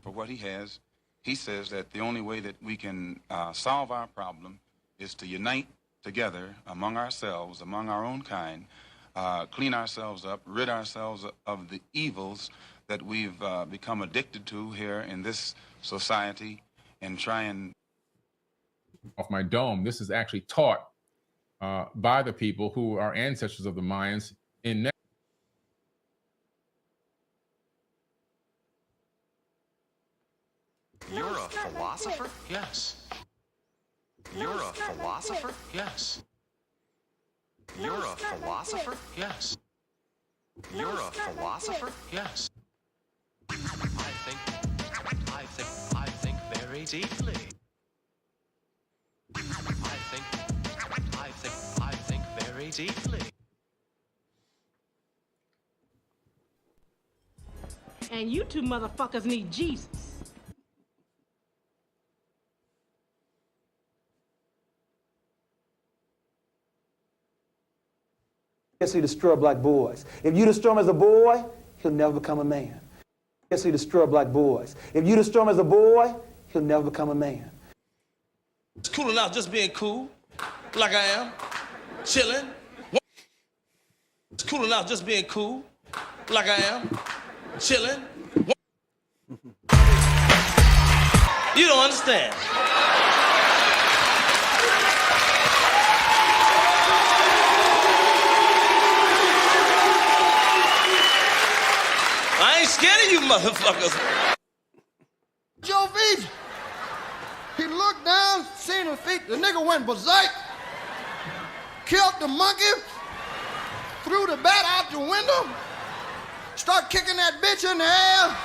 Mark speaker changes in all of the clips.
Speaker 1: for what he has. He says that the only way that we can solve our problem is to unite together among ourselves, among our own kind, clean ourselves up, rid ourselves of the evils that we've become addicted to here in this society, and try and...
Speaker 2: Off my dome, this is actually taught by the people who are ancestors of the Mayans in
Speaker 3: You're a philosopher?
Speaker 4: Yes.
Speaker 3: You're a philosopher?
Speaker 4: Yes.
Speaker 3: You're a philosopher?
Speaker 4: Yes.
Speaker 3: You're a philosopher?
Speaker 4: Yes. I think very deeply. I think very deeply.
Speaker 5: And you two motherfuckers need Jesus.
Speaker 6: Yes, he destroy black boys. If you destroy him as a boy, he'll never become a man. Yes, he destroy black boys. If you destroy him as a boy, he'll never become a man.
Speaker 7: It's cool enough just being cool, like I am, chilling. It's cool enough just being cool, like I am, chilling. You don't understand. I ain't scared of you motherfuckers.
Speaker 8: Joe V, he looked down, seen her feet, the nigga went berserk, killed the monkey, threw the bat out the window, start kicking that bitch in the air.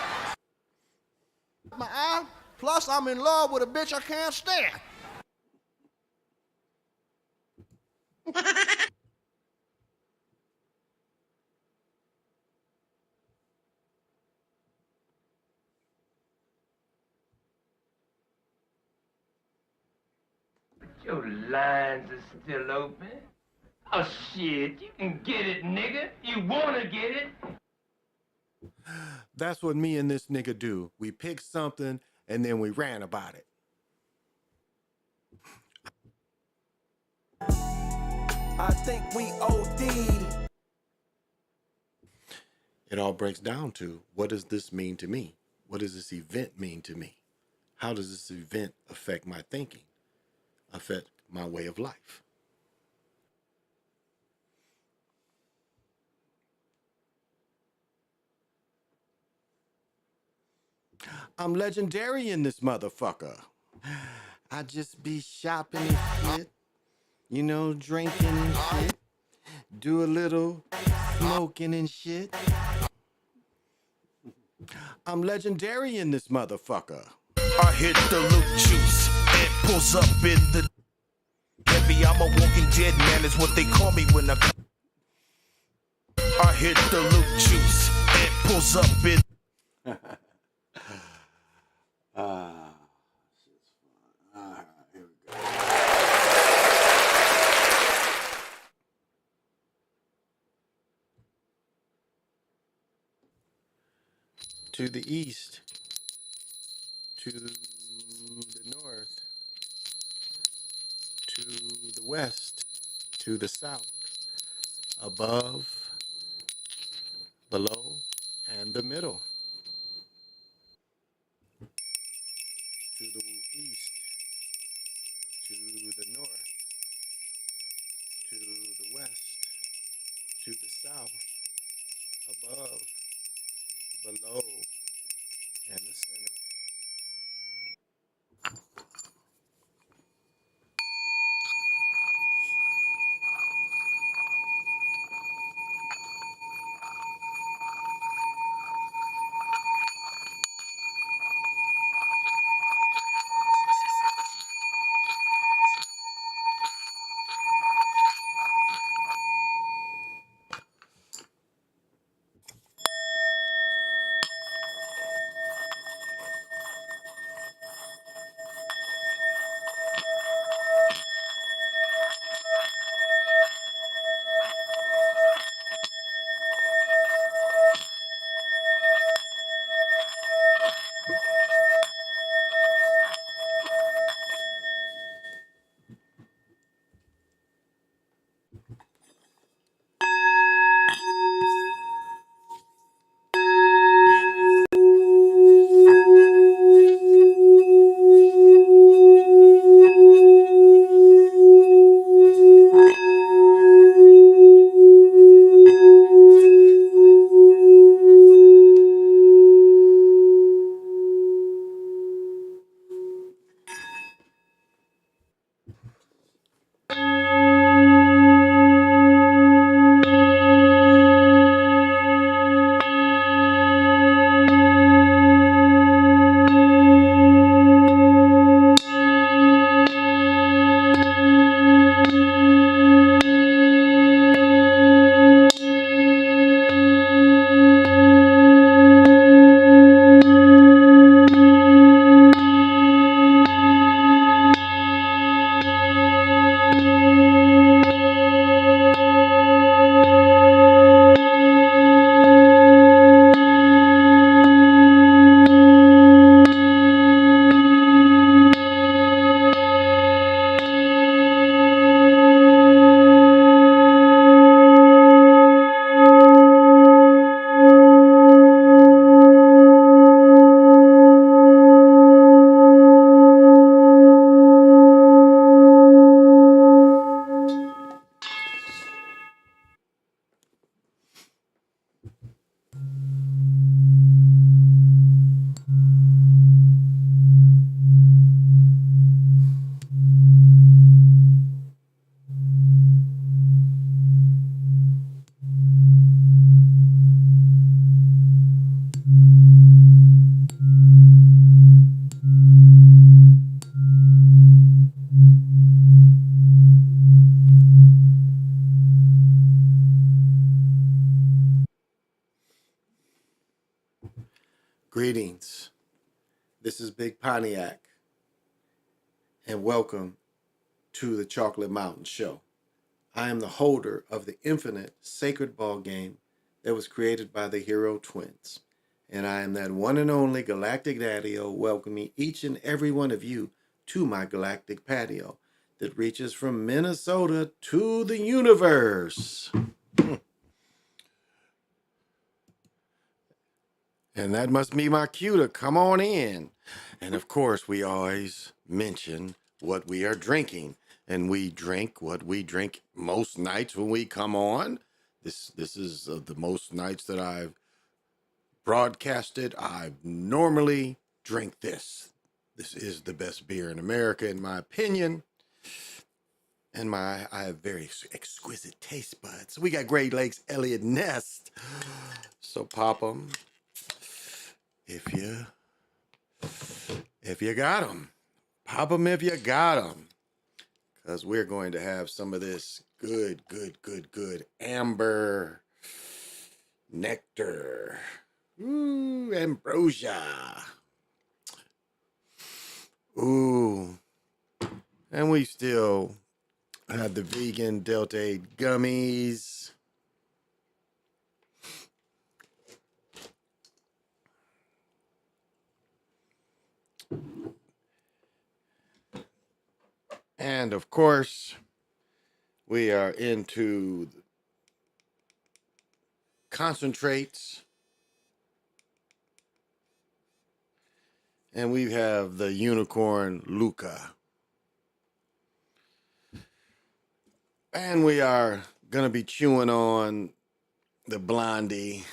Speaker 8: My eye, plus I'm in love with a bitch I can't stand.
Speaker 9: Your lines are still open. Oh shit, you can get it, nigga. You wanna get it?
Speaker 10: That's what me and this nigga do. We pick something and then we rant about it.
Speaker 11: I think we OD'd.
Speaker 10: It all breaks down to, what does this mean to me? What does this event mean to me? How does this event affect my thinking? Affect my way of life? I'm legendary in this motherfucker. I just be shopping and shit, you know, drinking and shit, do a little smoking and shit. I'm legendary in this motherfucker.
Speaker 12: I hit the loot juice and pulls up in the heavy. I'm a walking dead man is what they call me when I hit the loot juice and pulls up in
Speaker 10: Shit's fun. All right, here we go. To the east, to the north, to the west, to the south, above, below, and the middle. To the east, to the north, to the west, to the south, above, below, and the center. Greetings. This is Big Pontiac, and welcome to the Chocolate Mountain Show. I am the holder of the infinite sacred ball game that was created by the Hero Twins. And I am that one and only Galactic Daddy-O, welcoming each and every one of you to my galactic patio that reaches from Minnesota to the universe. And that must be my cue to come on in. And of course, we always mention what we are drinking. And we drink what we drink most nights when we come on. This is the most nights that I've broadcasted. I normally drink this. This is the best beer in America, in my opinion. And I have very exquisite taste buds. We got Great Lakes Elliott Nest. So pop them if you got them. Pop them if you got them. Because we're going to have some of this good amber nectar. Ooh, ambrosia. Ooh. And we still have the vegan Delta 8 gummies. And of course, we are into concentrates. And we have the unicorn Luca. And we are going to be chewing on the Blondie,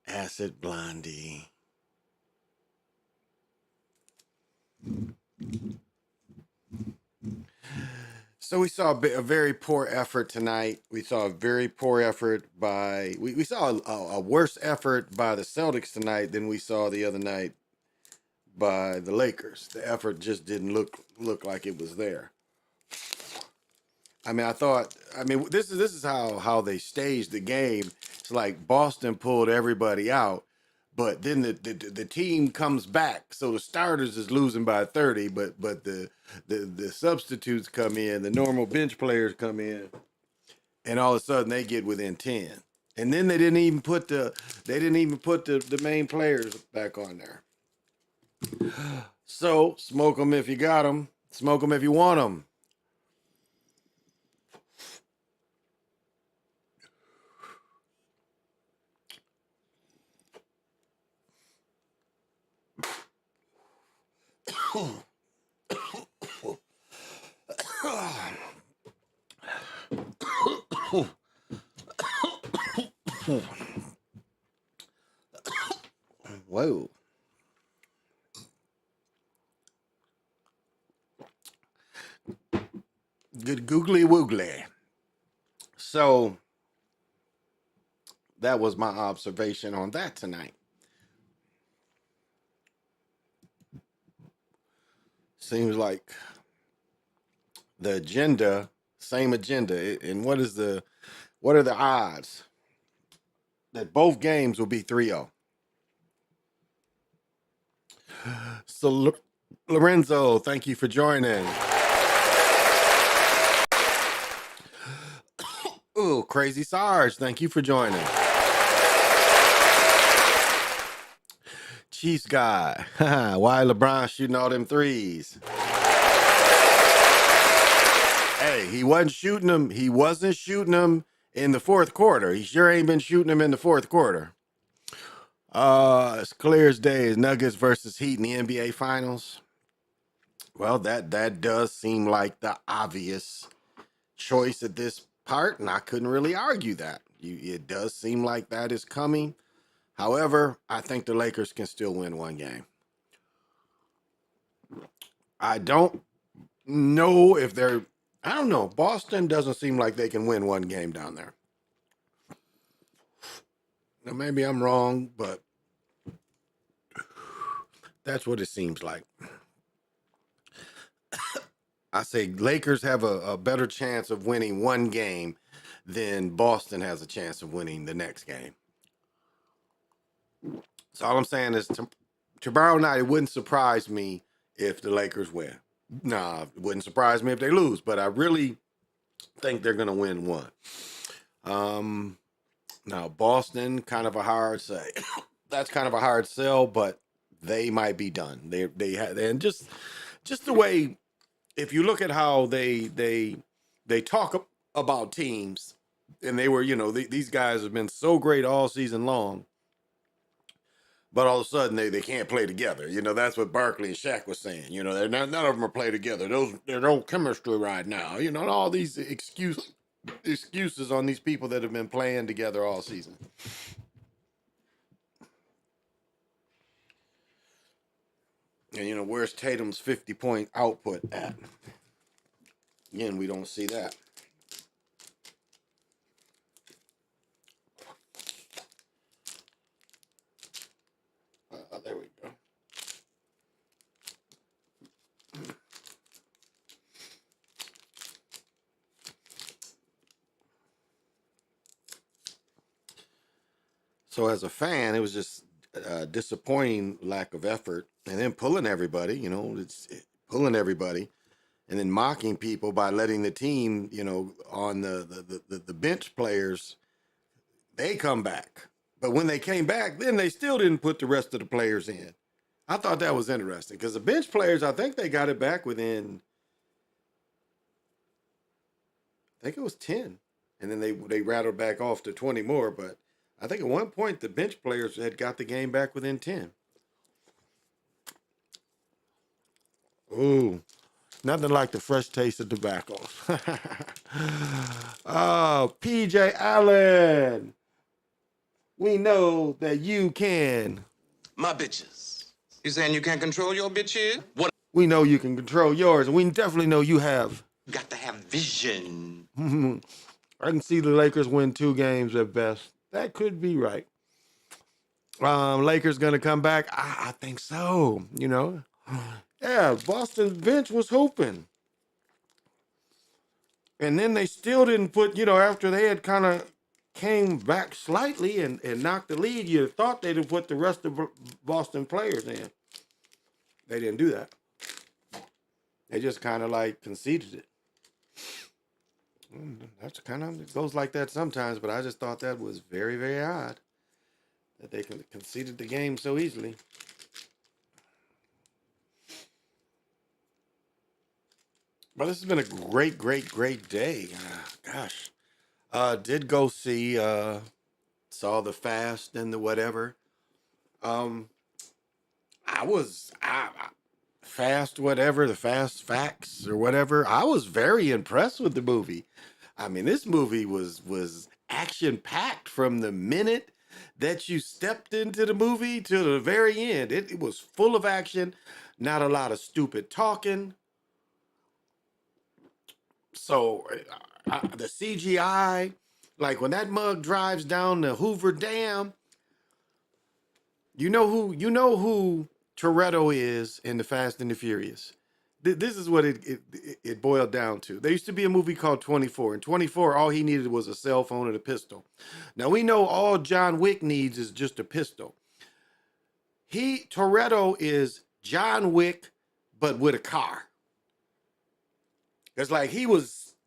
Speaker 10: Acid Blondie. So we saw a very poor effort tonight. We saw a very poor effort by, we saw a worse effort by the Celtics tonight than we saw the other night by the Lakers. The effort just didn't look like it was there. I mean, this is how they staged the game. It's like Boston pulled everybody out, but then the team comes back. So the starters is losing by 30, but the substitutes come in, the normal bench players come in, and all of a sudden they get within 10. And then they didn't even put the main players back on there. So smoke them if you got them. Smoke them if you want them. Whoa. Good googly woogly. So that was my observation on that tonight. Seems like the agenda, same agenda. And what are the odds that both games will be 3-0? So Lorenzo, thank you for joining. Ooh, Crazy Sarge, thank you for joining. Chiefs guy, why LeBron shooting all them threes? Hey, he wasn't shooting them. He wasn't shooting them in the fourth quarter. He sure ain't been shooting them in the fourth quarter. It's clear as day. Nuggets versus Heat in the NBA Finals. Well, that does seem like the obvious choice at this part, and I couldn't really argue that. It does seem like that is coming. However, I think the Lakers can still win one game. I don't know if they're, I don't know. Boston doesn't seem like they can win one game down there. Now, maybe I'm wrong, but that's what it seems like. I say Lakers have a better chance of winning one game than Boston has a chance of winning the next game. So all I'm saying is tomorrow night, it wouldn't surprise me if the Lakers win. Nah, it wouldn't surprise me if they lose, but I really think they're going to win one. Now, Boston, kind of a hard say. That's kind of a hard sell, but they might be done. And just the way, if you look at how they talk about teams, and they were, these guys have been so great all season long, but all of a sudden they can't play together. That's what Barkley and Shaq was saying. They're none of them are play together. There's no chemistry right now. And all these excuses on these people that have been playing together all season. And where's Tatum's 50-point output at? Again, we don't see that. There we go. So as a fan, it was just a disappointing lack of effort, and then pulling everybody, pulling everybody, and then mocking people by letting the team, on the bench players, they come back. But when they came back, then they still didn't put the rest of the players in. I thought that was interesting because the bench players, I think they got it back within, I think it was 10. And then they rattled back off to 20 more. But I think at one point the bench players had got the game back within 10. Ooh, nothing like the fresh taste of tobacco. Oh, PJ Allen. We know that you can.
Speaker 13: My bitches. You saying you can't control your bitches? What?
Speaker 10: We know you can control yours, and we definitely know you have.
Speaker 13: Got to have vision.
Speaker 10: I can see the Lakers win 2 games at best. That could be right. Lakers gonna come back? I think so. Yeah, Boston's bench was hooping. And then they still didn't put, after they had kind of came back slightly and knocked the lead, you thought they'd have put the rest of Boston players in. They didn't do that. They just kind of like conceded it. That's kind of, it goes like that sometimes, but I just thought that was very, very odd that they conceded the game so easily. But this has been a great, great, great day. Gosh. Did go see, saw the fast and the whatever. Fast whatever, the fast facts or whatever. I was very impressed with the movie. I mean, this movie was action-packed from the minute that you stepped into the movie to the very end. It was full of action, not a lot of stupid talking. So the CGI, like when that mug drives down the Hoover Dam, you know who Toretto is in the Fast and the Furious. This is what it boiled down to. There used to be a movie called 24. In 24, all he needed was a cell phone and a pistol. Now we know all John Wick needs is just a pistol. Toretto is John Wick, but with a car. It's like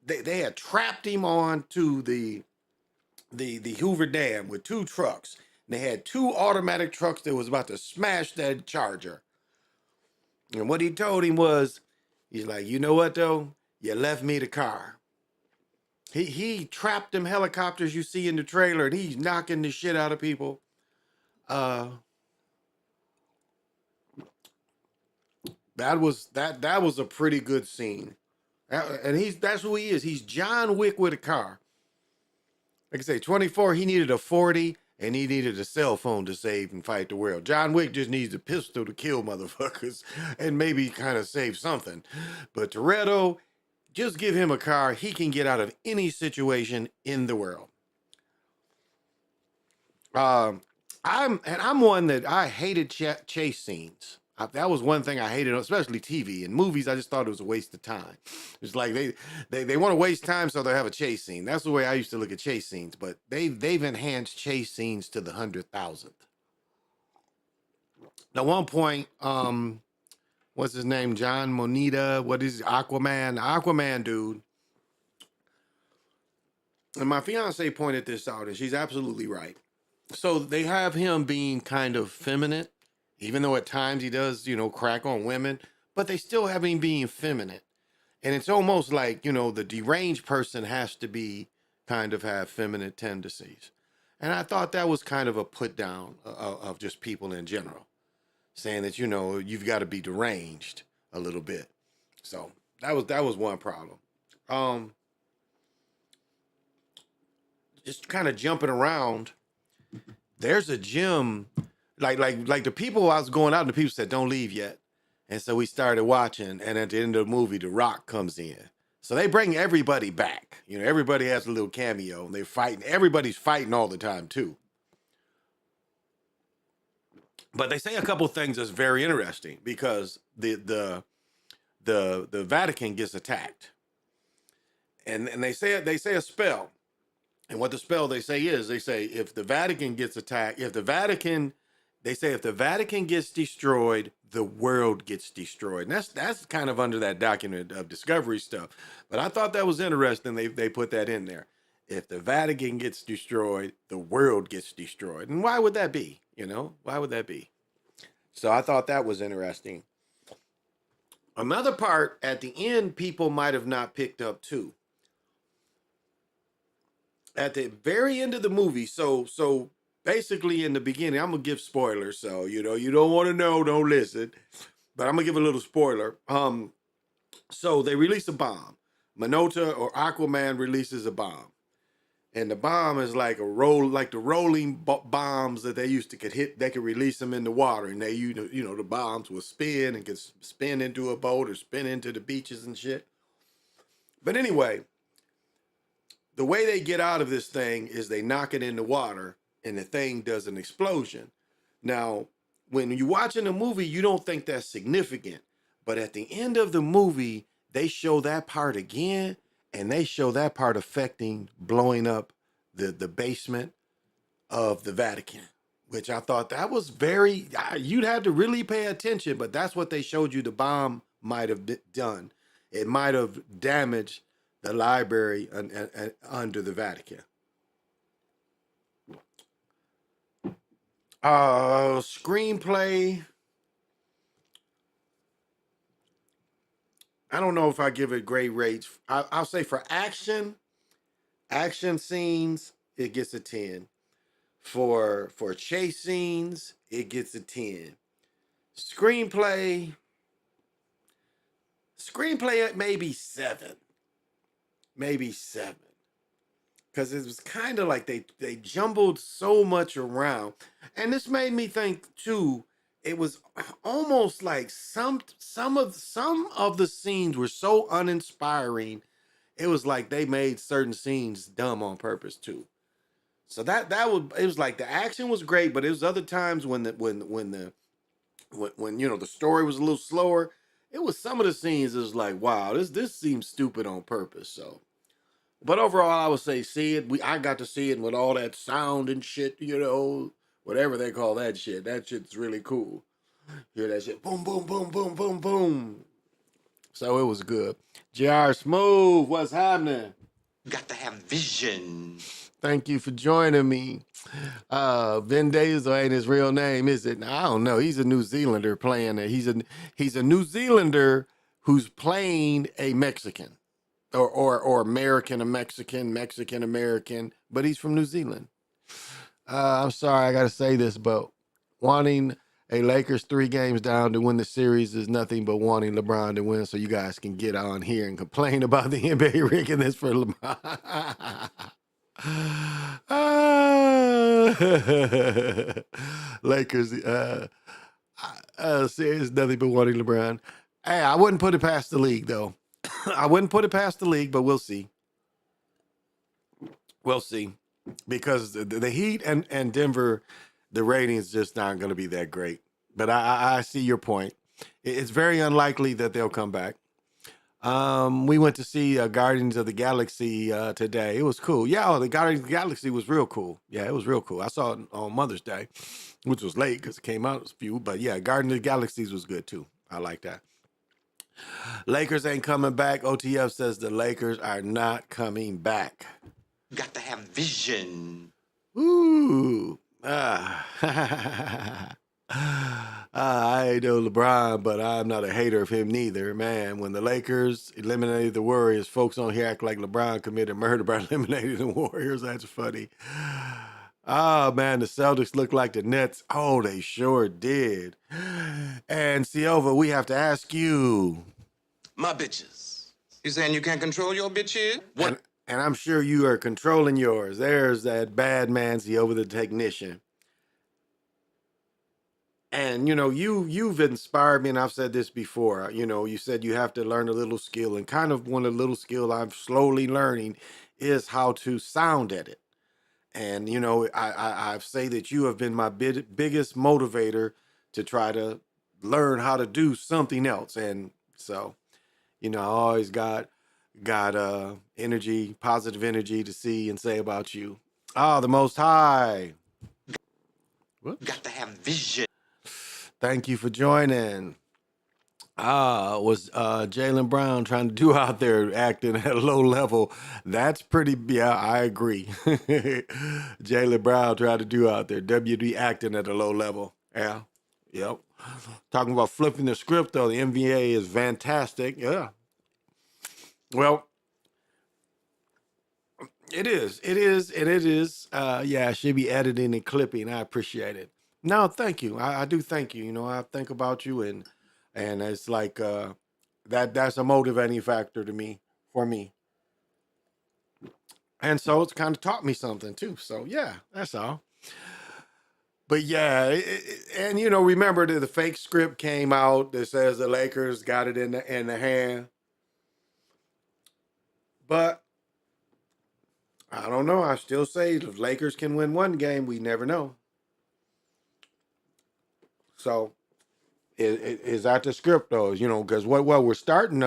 Speaker 10: they had trapped him onto the Hoover Dam with 2 trucks. They had 2 automatic trucks that was about to smash that Charger. And what he told him was, he's like, you know what though? You left me the car. He trapped them helicopters you see in the trailer, and he's knocking the shit out of people. That was a pretty good scene. And that's who he is. He's John Wick with a car. Like I say, 24, he needed a 40, and he needed a cell phone to save and fight the world. John Wick just needs a pistol to kill motherfuckers and maybe kind of save something. But Toretto, just give him a car. He can get out of any situation in the world. I'm one that I hated chase scenes. That was one thing I hated, especially TV. In movies, I just thought it was a waste of time. It's like they want to waste time, so they'll have a chase scene. That's the way I used to look at chase scenes. But they've enhanced chase scenes to the 100,000th. At one point, what's his name? John Moneta. What is Aquaman? The Aquaman dude. And my fiance pointed this out, and she's absolutely right. So they have him being kind of feminine, even though at times he does, crack on women, but they still have him being feminine. And it's almost like, the deranged person has to be kind of have feminine tendencies. And I thought that was kind of a put down of just people in general, saying that, you've got to be deranged a little bit. So that was one problem. Just kind of jumping around. There's a gym, like the people I was going out, and the people said, don't leave yet. And so we started watching, and at the end of the movie, The Rock comes in. So they bring everybody back. Everybody has a little cameo, and they're fighting. Everybody's fighting all the time, too. But they say a couple things that's very interesting, because the Vatican gets attacked. And they say a spell. And what the spell they say if the Vatican gets attacked, if the Vatican gets destroyed, the world gets destroyed. And that's kind of under that document of Discovery stuff. But I thought that was interesting. They put that in there. If the Vatican gets destroyed, the world gets destroyed. And why would that be? Why would that be? So I thought that was interesting. Another part at the end, people might have not picked up too. At the very end of the movie, so basically in the beginning, I'm gonna give spoilers. So you don't want to know, don't listen. But I'm gonna give a little spoiler. So they release a bomb. Minota or Aquaman releases a bomb, and the bomb is like the rolling bombs that they used to hit. They could release them in the water, and they the bombs will spin and could spin into a boat or spin into the beaches and shit. But anyway. The way they get out of this thing is they knock it in the water and the thing does an explosion. Now, when you're watching the movie, you don't think that's significant. But at the end of the movie, they show that part again, and they show that part affecting blowing up the basement of the Vatican, which I thought that was you'd have to really pay attention, but that's what they showed you the bomb might have done. It might have damaged the library under the Vatican. Screenplay. I don't know if I give it great rates. I'll say for action scenes, it gets a 10. For chase scenes, it gets a 10. Screenplay, maybe 7. Maybe 7. Because it was kind of like they jumbled so much around. And this made me think too, it was almost like some of the scenes were so uninspiring. It was like they made certain scenes dumb on purpose too. So it was like the action was great, but it was other times when the story was a little slower. It was some of the scenes it was like, wow, this seems stupid on purpose. So, but overall, I would say see it. I got to see it with all that sound and shit, whatever they call that shit. That shit's really cool. Hear that shit, boom, boom, boom, boom, boom, boom. So it was good. JR Smooth, what's happening?
Speaker 3: Got to have vision.
Speaker 10: Thank you for joining me. Vin Diesel ain't his real name, is it? I don't know. He's a New Zealander playing it. He's a New Zealander who's playing a Mexican, or American, a Mexican American, but he's from New Zealand. I'm sorry, I got to say this, but wanting a Lakers 3 games down to win the series is nothing but wanting LeBron to win, so you guys can get on here and complain about the NBA rigging this for LeBron. Lakers, serious, nothing but wanting LeBron. Hey, I wouldn't put it past the league, though. I wouldn't put it past the league, but we'll see. We'll see. Because the Heat and Denver, the ratings just not going to be that great. But I see your point. It's very unlikely that they'll come back. We went to see Guardians of the Galaxy today. It was cool. Yeah, the Guardians of the Galaxy was real cool. Yeah, it was real cool. I saw it on Mother's Day, which was late because it came out a few. But yeah, Guardians of the Galaxies was good too. I like that. Lakers ain't coming back. OTF says the Lakers are not coming back.
Speaker 3: You got to have vision.
Speaker 10: Ooh. I ain't no LeBron, but I'm not a hater of him neither. Man, when the Lakers eliminated the Warriors, folks on here act like LeBron committed murder by eliminating the Warriors. That's funny. Oh, man, the Celtics look like the Nets. Oh, they sure did. And Silva, we have to ask you.
Speaker 13: My bitches. You saying you can't control your bitches? What?
Speaker 10: And I'm sure you are controlling yours. There's that bad man Silva, the technician. And, you know, you've inspired me, and I've said this before. You know, you said you have to learn a little skill, and kind of one of the little skill I'm slowly learning is how to sound edit. And, you know, I say that you have been my biggest motivator to try to learn how to do something else. And so, you know, I always got energy, positive energy to see and say about you. Ah, the Most High.
Speaker 3: You got to have vision.
Speaker 10: Thank you for joining. Was Jaylen Brown trying to do out there acting at a low level? That's pretty, yeah, I agree. Jaylen Brown tried to do out there, WD acting at a low level. Yeah, yep. Talking about flipping the script, though, the NBA is fantastic. Yeah. Well, it is. Yeah, I should be editing and clipping. I appreciate it. No, thank you. I do thank you. You know, I think about you and it's like that's a motivating factor to me, for me. And so it's kind of taught me something too. So yeah, that's all. But yeah, and you know, remember that the fake script came out that says the Lakers got it in the hand. But I don't know. I still say if Lakers can win one game, we never know. So is that the script though? You know, because we're starting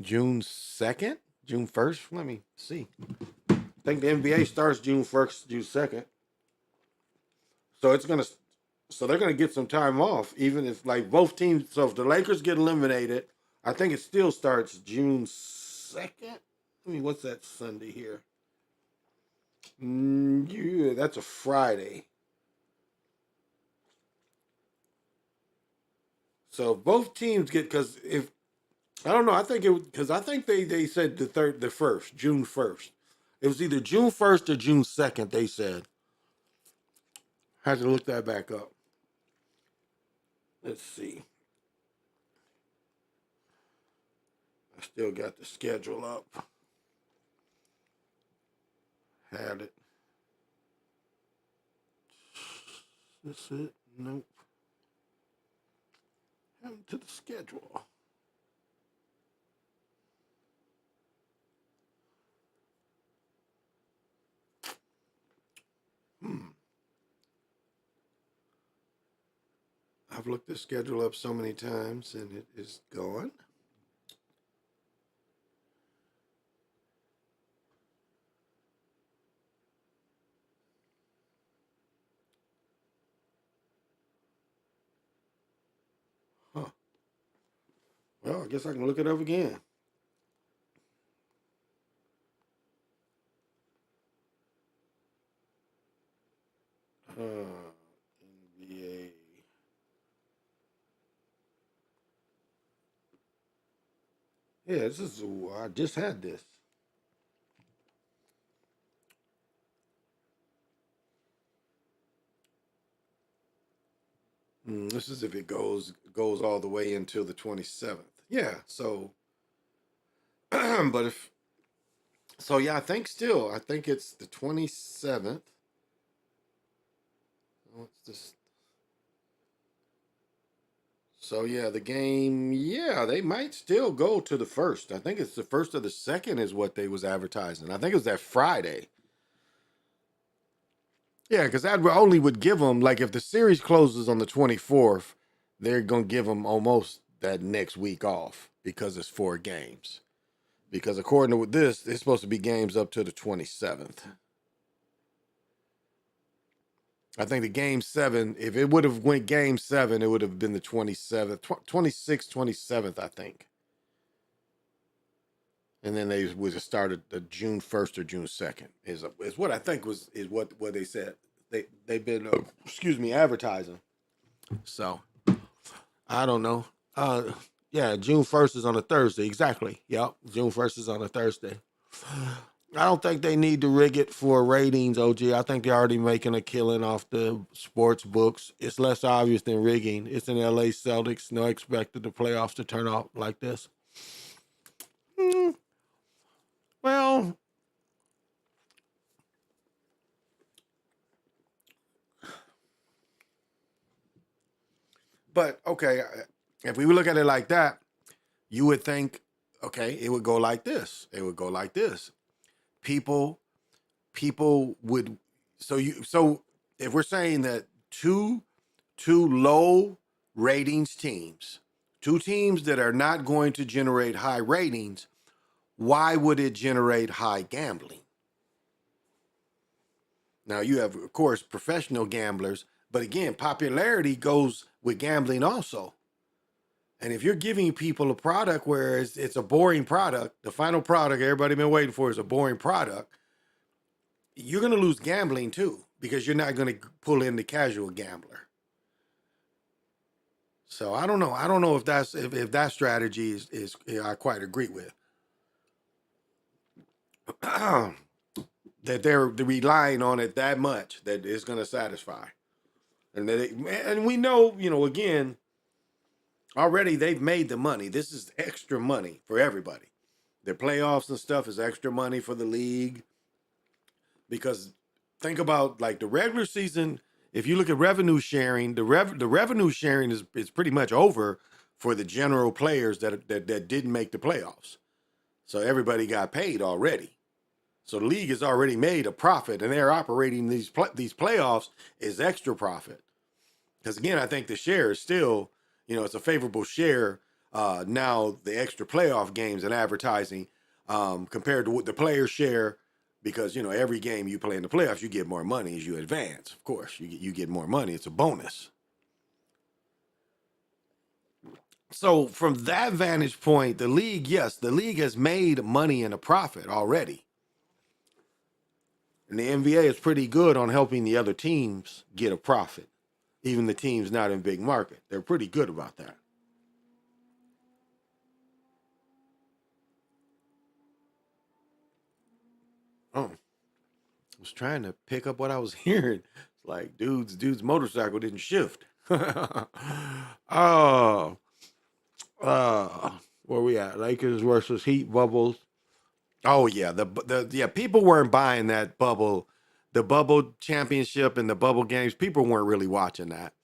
Speaker 10: June 2nd, June 1st. Let me see. I think the NBA starts June 1st, June 2nd. So they're gonna get some time off, even if like both teams. So if the Lakers get eliminated, I think it still starts June 2nd. I mean, what's that Sunday here? Yeah, that's a Friday. So both teams get, because if I don't know, I think because I think they said the first, June 1st. It was either June 1st or June 2nd. They said. Had to look that back up. Let's see. I still got the schedule up. Had it. This it? Nope. Happened to the schedule. I've looked the schedule up so many times and it is gone. Huh. Well, I guess I can look it up again. NBA. Yeah, this is, I just had this. This is if it goes all the way until the 27th. Yeah, so, but if, so yeah, I think it's the 27th. What's this? So yeah, the game, yeah, they might still go to the first. I think it's the first or the second is what they was advertising. I think it was that Friday. Yeah, because that only would give them, like, if the series closes on the 24th, they're gonna give them almost
Speaker 14: that next week off because it's 4 games. Because according to this, it's supposed to be games up to the 27th. I think the game 7, if it would have went game 7, it would have been the 27th, 26th, 27th, I think. And then they would have started the June 1st or June 2nd is what I think is what they said. They've been advertising. So I don't know. Yeah, June 1st is on a Thursday. Exactly. Yep. June 1st is on a Thursday. I don't think they need to rig it for ratings, OG. I think they're already making a killing off the sports books. It's less obvious than rigging. It's an LA Celtics. No expected the playoffs to turn out like this. Well, but okay, if we look at it like that, you would think, okay, it would go like this. It would go like this. People would so if we're saying that two low ratings teams, 2 teams that are not going to generate high ratings, why would it generate high gambling? Now you have, of course, professional gamblers, but again, popularity goes with gambling also. And if you're giving people a product where it's a boring product, the final product everybody been waiting for is a boring product, you're going to lose gambling too, because you're not going to pull in the casual gambler. So I don't know. I don't know if that strategy is I quite agree with. That they're relying on it that much that it's going to satisfy. And we know, again, already they've made the money. This is extra money for everybody. Their playoffs and stuff is extra money for the league. Because think about like the regular season, if you look at revenue sharing, the revenue sharing is pretty much over for the general players that didn't make the playoffs. So everybody got paid already. So the league has already made a profit, and they're operating these playoffs as extra profit. Because again, I think the share is still, it's a favorable share now, the extra playoff games and advertising compared to what the players share. Because, every game you play in the playoffs, you get more money as you advance. Of course, you get more money. It's a bonus. So from that vantage point, the league has made money and a profit already. And the NBA is pretty good on helping the other teams get a profit. Even the teams not in big market. They're pretty good about that. Oh. I was trying to pick up what I was hearing. It's like dude's motorcycle didn't shift. Oh. Where we at? Lakers versus Heat bubbles. Oh yeah, the people weren't buying that bubble, the bubble championship and the bubble games. People weren't really watching that.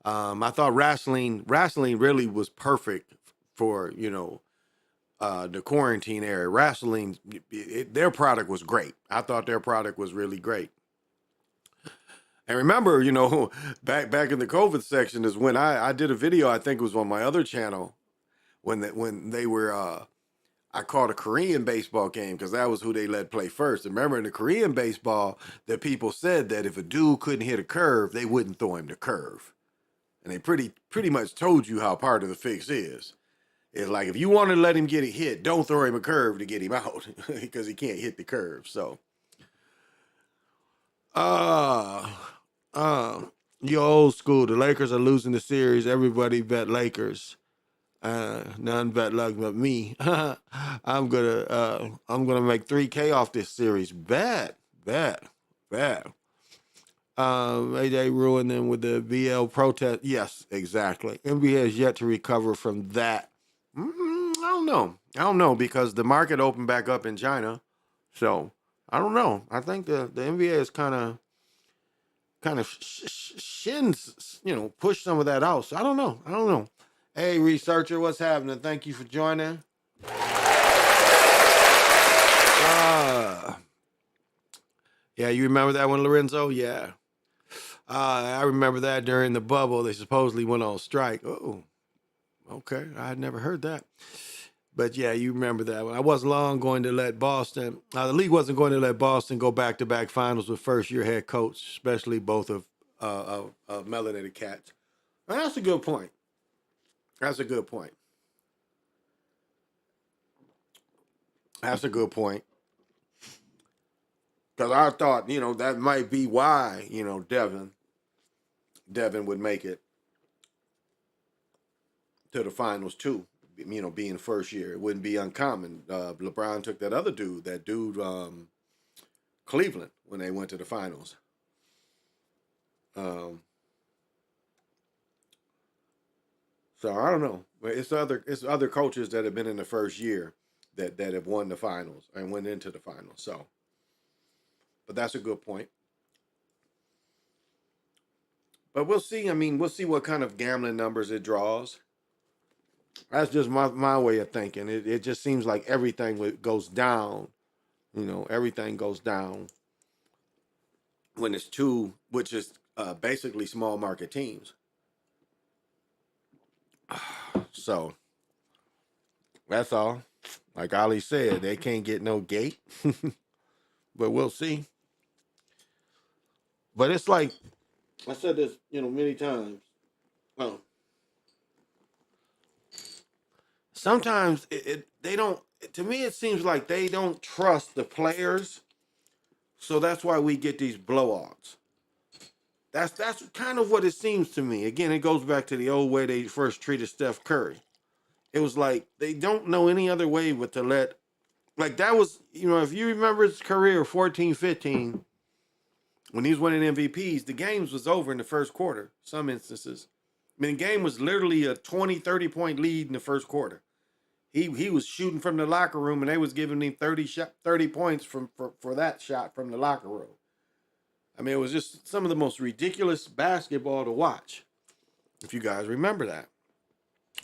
Speaker 14: I thought wrestling really was perfect for the quarantine era. Wrestling, their product was great. I thought their product was really great. And remember, back in the COVID section is when I did a video. I think it was on my other channel when they were. I called a Korean baseball game because that was who they let play first. And remember, in the Korean baseball, that people said that if a dude couldn't hit a curve, they wouldn't throw him the curve. And they pretty much told you how part of the fix is. It's like, if you want to let him get a hit, don't throw him a curve to get him out because he can't hit the curve. So, you're old school. The Lakers are losing the series. Everybody bet Lakers. None bet luck but me. I'm gonna make $3K off this series. Bet. AJ ruined them with the BL protest. Yes, exactly. NBA has yet to recover from that. I don't know because the market opened back up in China. So I don't know. I think the NBA is kind of shins, push some of that out. So I don't know. Hey, researcher, what's happening? Thank you for joining. Yeah, you remember that one, Lorenzo? Yeah. I remember that during the bubble. They supposedly went on strike. Oh, Okay, I had never heard that. But yeah, you remember that one. I wasn't long going to let Boston, the league wasn't going to let Boston go back-to-back finals with first-year head coach, especially both of melanated cats. And that's a good point. That's a good point. That's a good point. Because I thought, that might be why, Devin would make it to the finals too. Being first year, it wouldn't be uncommon. LeBron took that other dude, Cleveland, when they went to the finals. So I don't know. It's other coaches that have been in the first year that have won the finals and went into the finals. So, but that's a good point. But we'll see. I mean, we'll see what kind of gambling numbers it draws. That's just my way of thinking. It just seems like everything goes down. Everything goes down when it's two, which is basically small market teams. So that's all. Like Ali said, they can't get no gate. But we'll see. But it's like I said this, many times. Oh. Sometimes they don't. To me, it seems like they don't trust the players, so that's why we get these blowouts. That's kind of what it seems to me. Again, it goes back to the old way they first treated Steph Curry. It was like they don't know any other way but to let, like that was, if you remember his career, 14, 15, when he was winning MVPs, the games was over in the first quarter, some instances. I mean, the game was literally a 20, 30-point lead in the first quarter. He was shooting from the locker room, and they was giving him 30 points for that shot from the locker room. I mean, it was just some of the most ridiculous basketball to watch, if you guys remember that.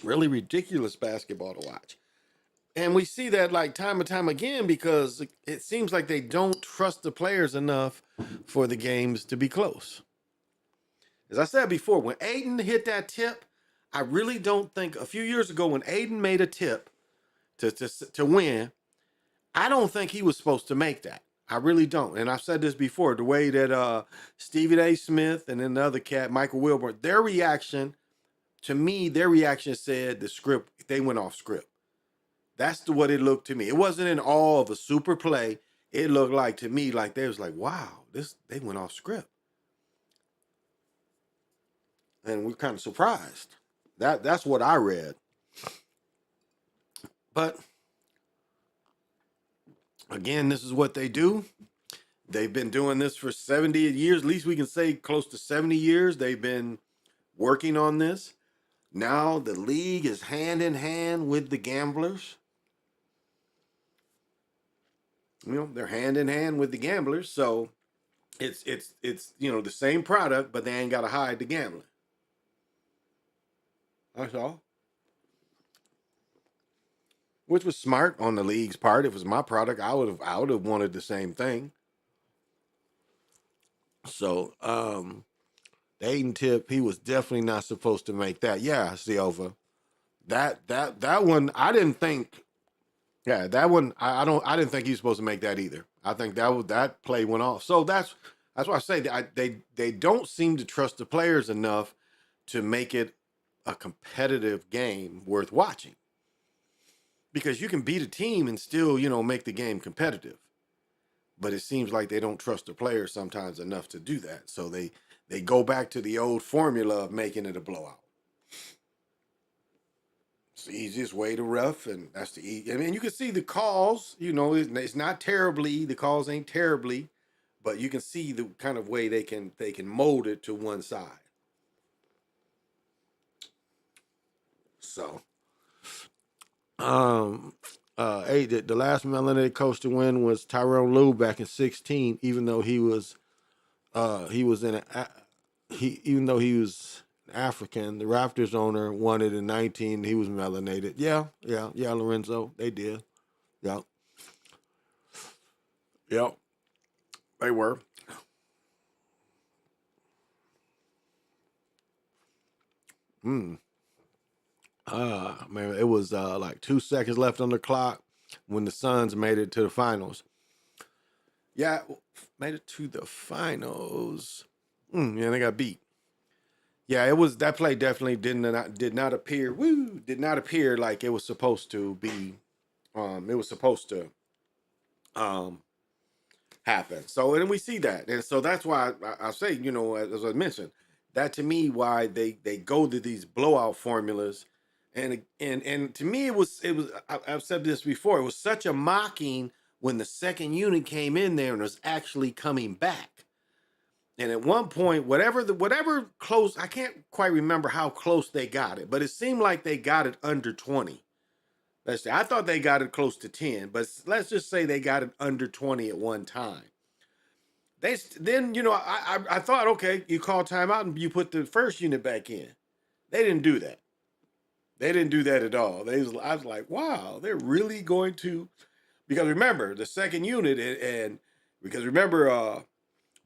Speaker 14: Really ridiculous basketball to watch. And we see that like time and time again because it seems like they don't trust the players enough for the games to be close. As I said before, when Aiden hit that tip, I really don't think, a few years ago when Aiden made a tip to win, I don't think he was supposed to make that. I really don't. And I've said this before, the way that Stephen A. Smith and then the other cat, Michael Wilbur, their reaction said the script, they went off script. That's what it looked to me. It wasn't in all of a super play. It looked like to me like they was like, wow, they went off script. And we're kind of surprised. That's what I read. But again, this is what they do. They've been doing this for 70 years. At least we can say close to 70 years. They've been working on this. Now the league is hand in hand with the gamblers. They're hand in hand with the gamblers. So it's the same product, but they ain't got to hide the gambling. That's all. Which was smart on the league's part. If it was my product, I would have wanted the same thing. So, the Aiden tip, he was definitely not supposed to make that. Yeah, Silva. That one, I didn't think. Yeah, that one, I didn't think he was supposed to make that either. I think that play went off. So that's why I say they don't seem to trust the players enough to make it a competitive game worth watching. Because you can beat a team and still, make the game competitive. But it seems like they don't trust the players sometimes enough to do that. So they go back to the old formula of making it a blowout. It's the easiest way to rough, and that's I mean, you can see the calls, it's not terribly, the calls ain't terribly, but you can see the kind of way they can mold it to one side. So, the last melanated coach to win was Tyrone Lue back in 2016, even though he was African. The Raptors owner won it in 2019. He was melanated. Yeah, Lorenzo, they did. Yep, they were. Man, it was like 2 seconds left on the clock when the Suns made it to the finals. Yeah, made it to the finals. Yeah, they got beat. Yeah, it was that play definitely did not appear like it was supposed to be. It was supposed to happen. So and we see that, and so that's why I say, as I mentioned, that to me why they go to these blowout formulas, and to me it was I've said this before. It was such a mocking when the second unit came in there and was actually coming back. And at one point, whatever close, I can't quite remember how close they got it, but it seemed like they got it under 20. Let's say I thought they got it close to 10, but let's just say they got it under 20 at one time. I thought, okay, you call timeout and you put the first unit back in. They didn't do that. They didn't do that at all. I was like, wow, they're really going to, because remember the second unit and because remember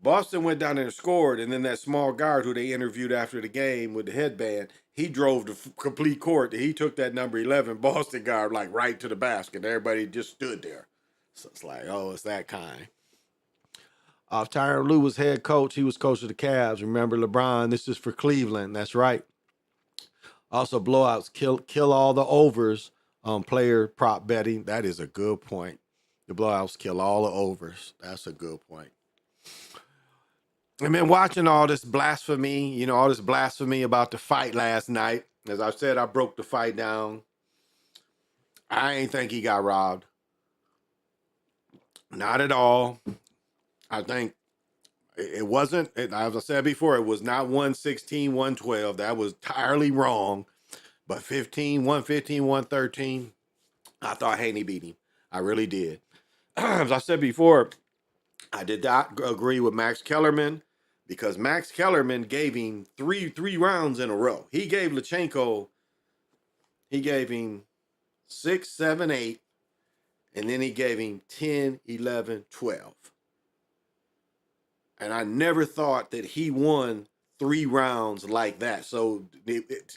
Speaker 14: Boston went down there and scored, and then that small guard who they interviewed after the game with the headband, he drove the complete court. He took that number 11 Boston guard like right to the basket. Everybody just stood there. So it's like, oh, it's that kind. Tyronn Lue was head coach. He was coach of the Cavs. Remember LeBron, this is for Cleveland. That's right. Also, blowouts kill all the overs on player prop betting. That is a good point. The blowouts kill all the overs. That's a good point. And then watching all this blasphemy, all this blasphemy about the fight last night. As I said, I broke the fight down. I ain't think he got robbed. Not at all. I think it wasn't, as I said before, it was not 116, 112. That was entirely wrong. But 115, 113, I thought Haney beat him. I really did. As I said before, I did not agree with Max Kellerman because Max Kellerman gave him three rounds in a row. He gave Lomachenko, 6, 7, 8, and then he gave him 10, 11, 12. And I never thought that he won 3 rounds like that. So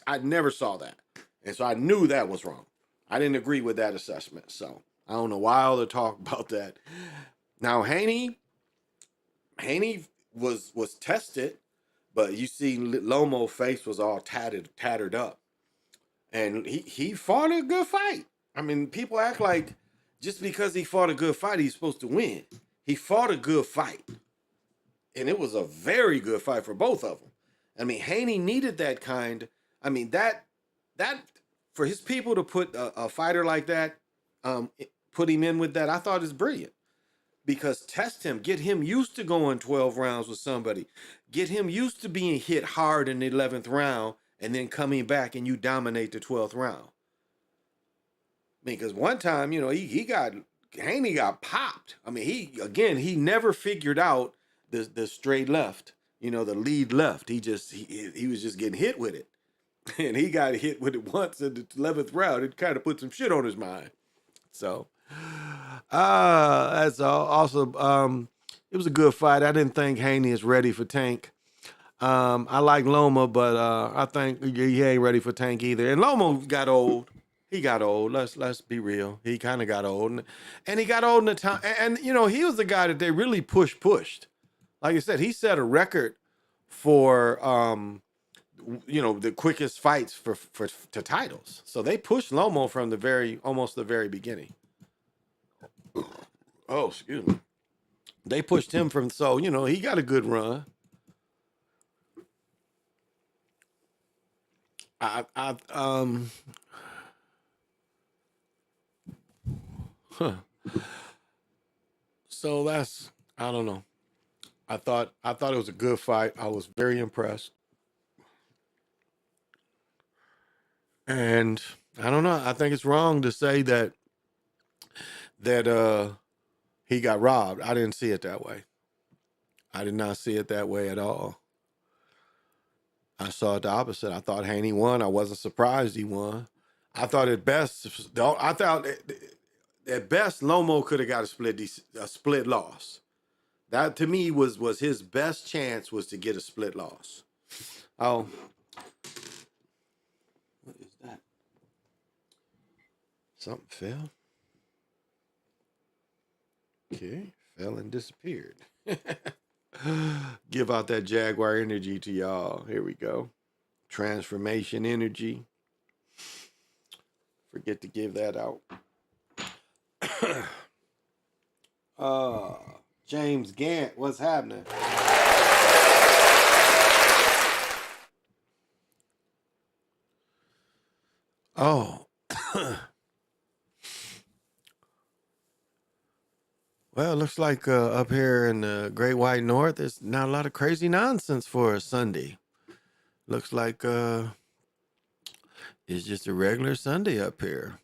Speaker 14: I never saw that. And so I knew that was wrong. I didn't agree with that assessment. So I don't know why all the talk about that. Now, Haney was tested, but you see Lomo's face was all tattered up. And he fought a good fight. I mean, people act like just because he fought a good fight, he's supposed to win. He fought a good fight. And it was a very good fight for both of them. I mean, Haney needed that kind. I mean, that for his people to put a fighter like that, put him in with that, I thought is brilliant. Because test him, get him used to going 12 rounds with somebody. Get him used to being hit hard in the 11th round and then coming back and you dominate the 12th round. Because one time, Haney got popped. I mean, he never figured out the straight left, the lead left. He was just getting hit with it. And he got hit with it once in the 11th round. It kind of put some shit on his mind. So, that's all. Also, it was a good fight. I didn't think Haney is ready for Tank. I like Loma, but I think he ain't ready for Tank either. And Loma got old. He got old. Let's be real. He kind of got old, and he got old in the time. And he was the guy that they really pushed. Like I said, he set a record for the quickest fights to titles. So they pushed Lomo from almost the very beginning. Oh, excuse me. They pushed him from, so he got a good run. So that's, I don't know. I thought it was a good fight. I was very impressed. And I don't know. I think it's wrong to say that he got robbed. I didn't see it that way. I did not see it that way at all. I saw it the opposite. I thought Haney won. I wasn't surprised he won. I thought at best Lomo could have got a split loss. That to me was his best chance was to get a split loss. Oh, what is that? Something fell. Okay, fell and disappeared. Give out that Jaguar energy to y'all. Here we go. Transformation energy. Forget to give that out. James Gant, what's happening? Oh. Well, it looks like up here in the Great White North, there's not a lot of crazy nonsense for a Sunday. Looks like it's just a regular Sunday up here.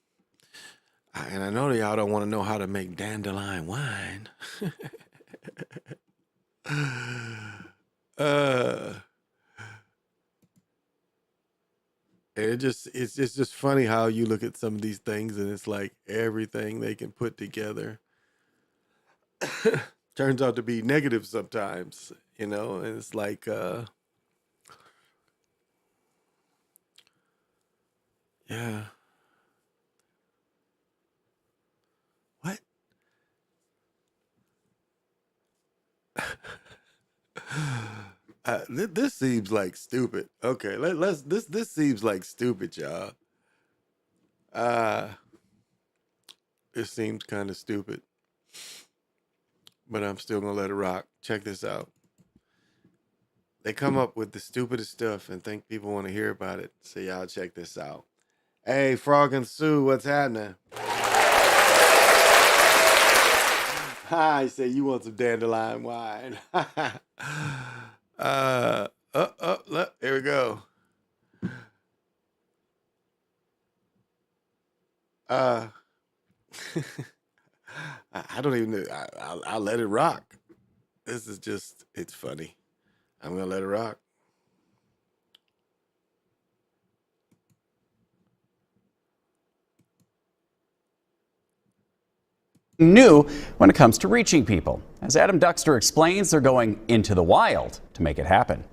Speaker 14: And I know that y'all don't want to know how to make dandelion wine. It's just funny how you look at some of these things and it's like everything they can put together turns out to be negative sometimes, and it's like yeah. What? This seems like stupid. Okay, let's this seems like stupid, y'all. It seems kind of stupid, but I'm still gonna let it rock. Check this out. They come up with the stupidest stuff and think people want to hear about it. So y'all check this out. Hey, Frog and Sue, what's happening? I say you want some dandelion wine. Look, here we go. I don't even know. I'll let it rock. This is just, it's funny. I'm gonna let it rock.
Speaker 15: New when it comes to reaching people. As Adam Duxter explains, they're going into the wild to make it happen.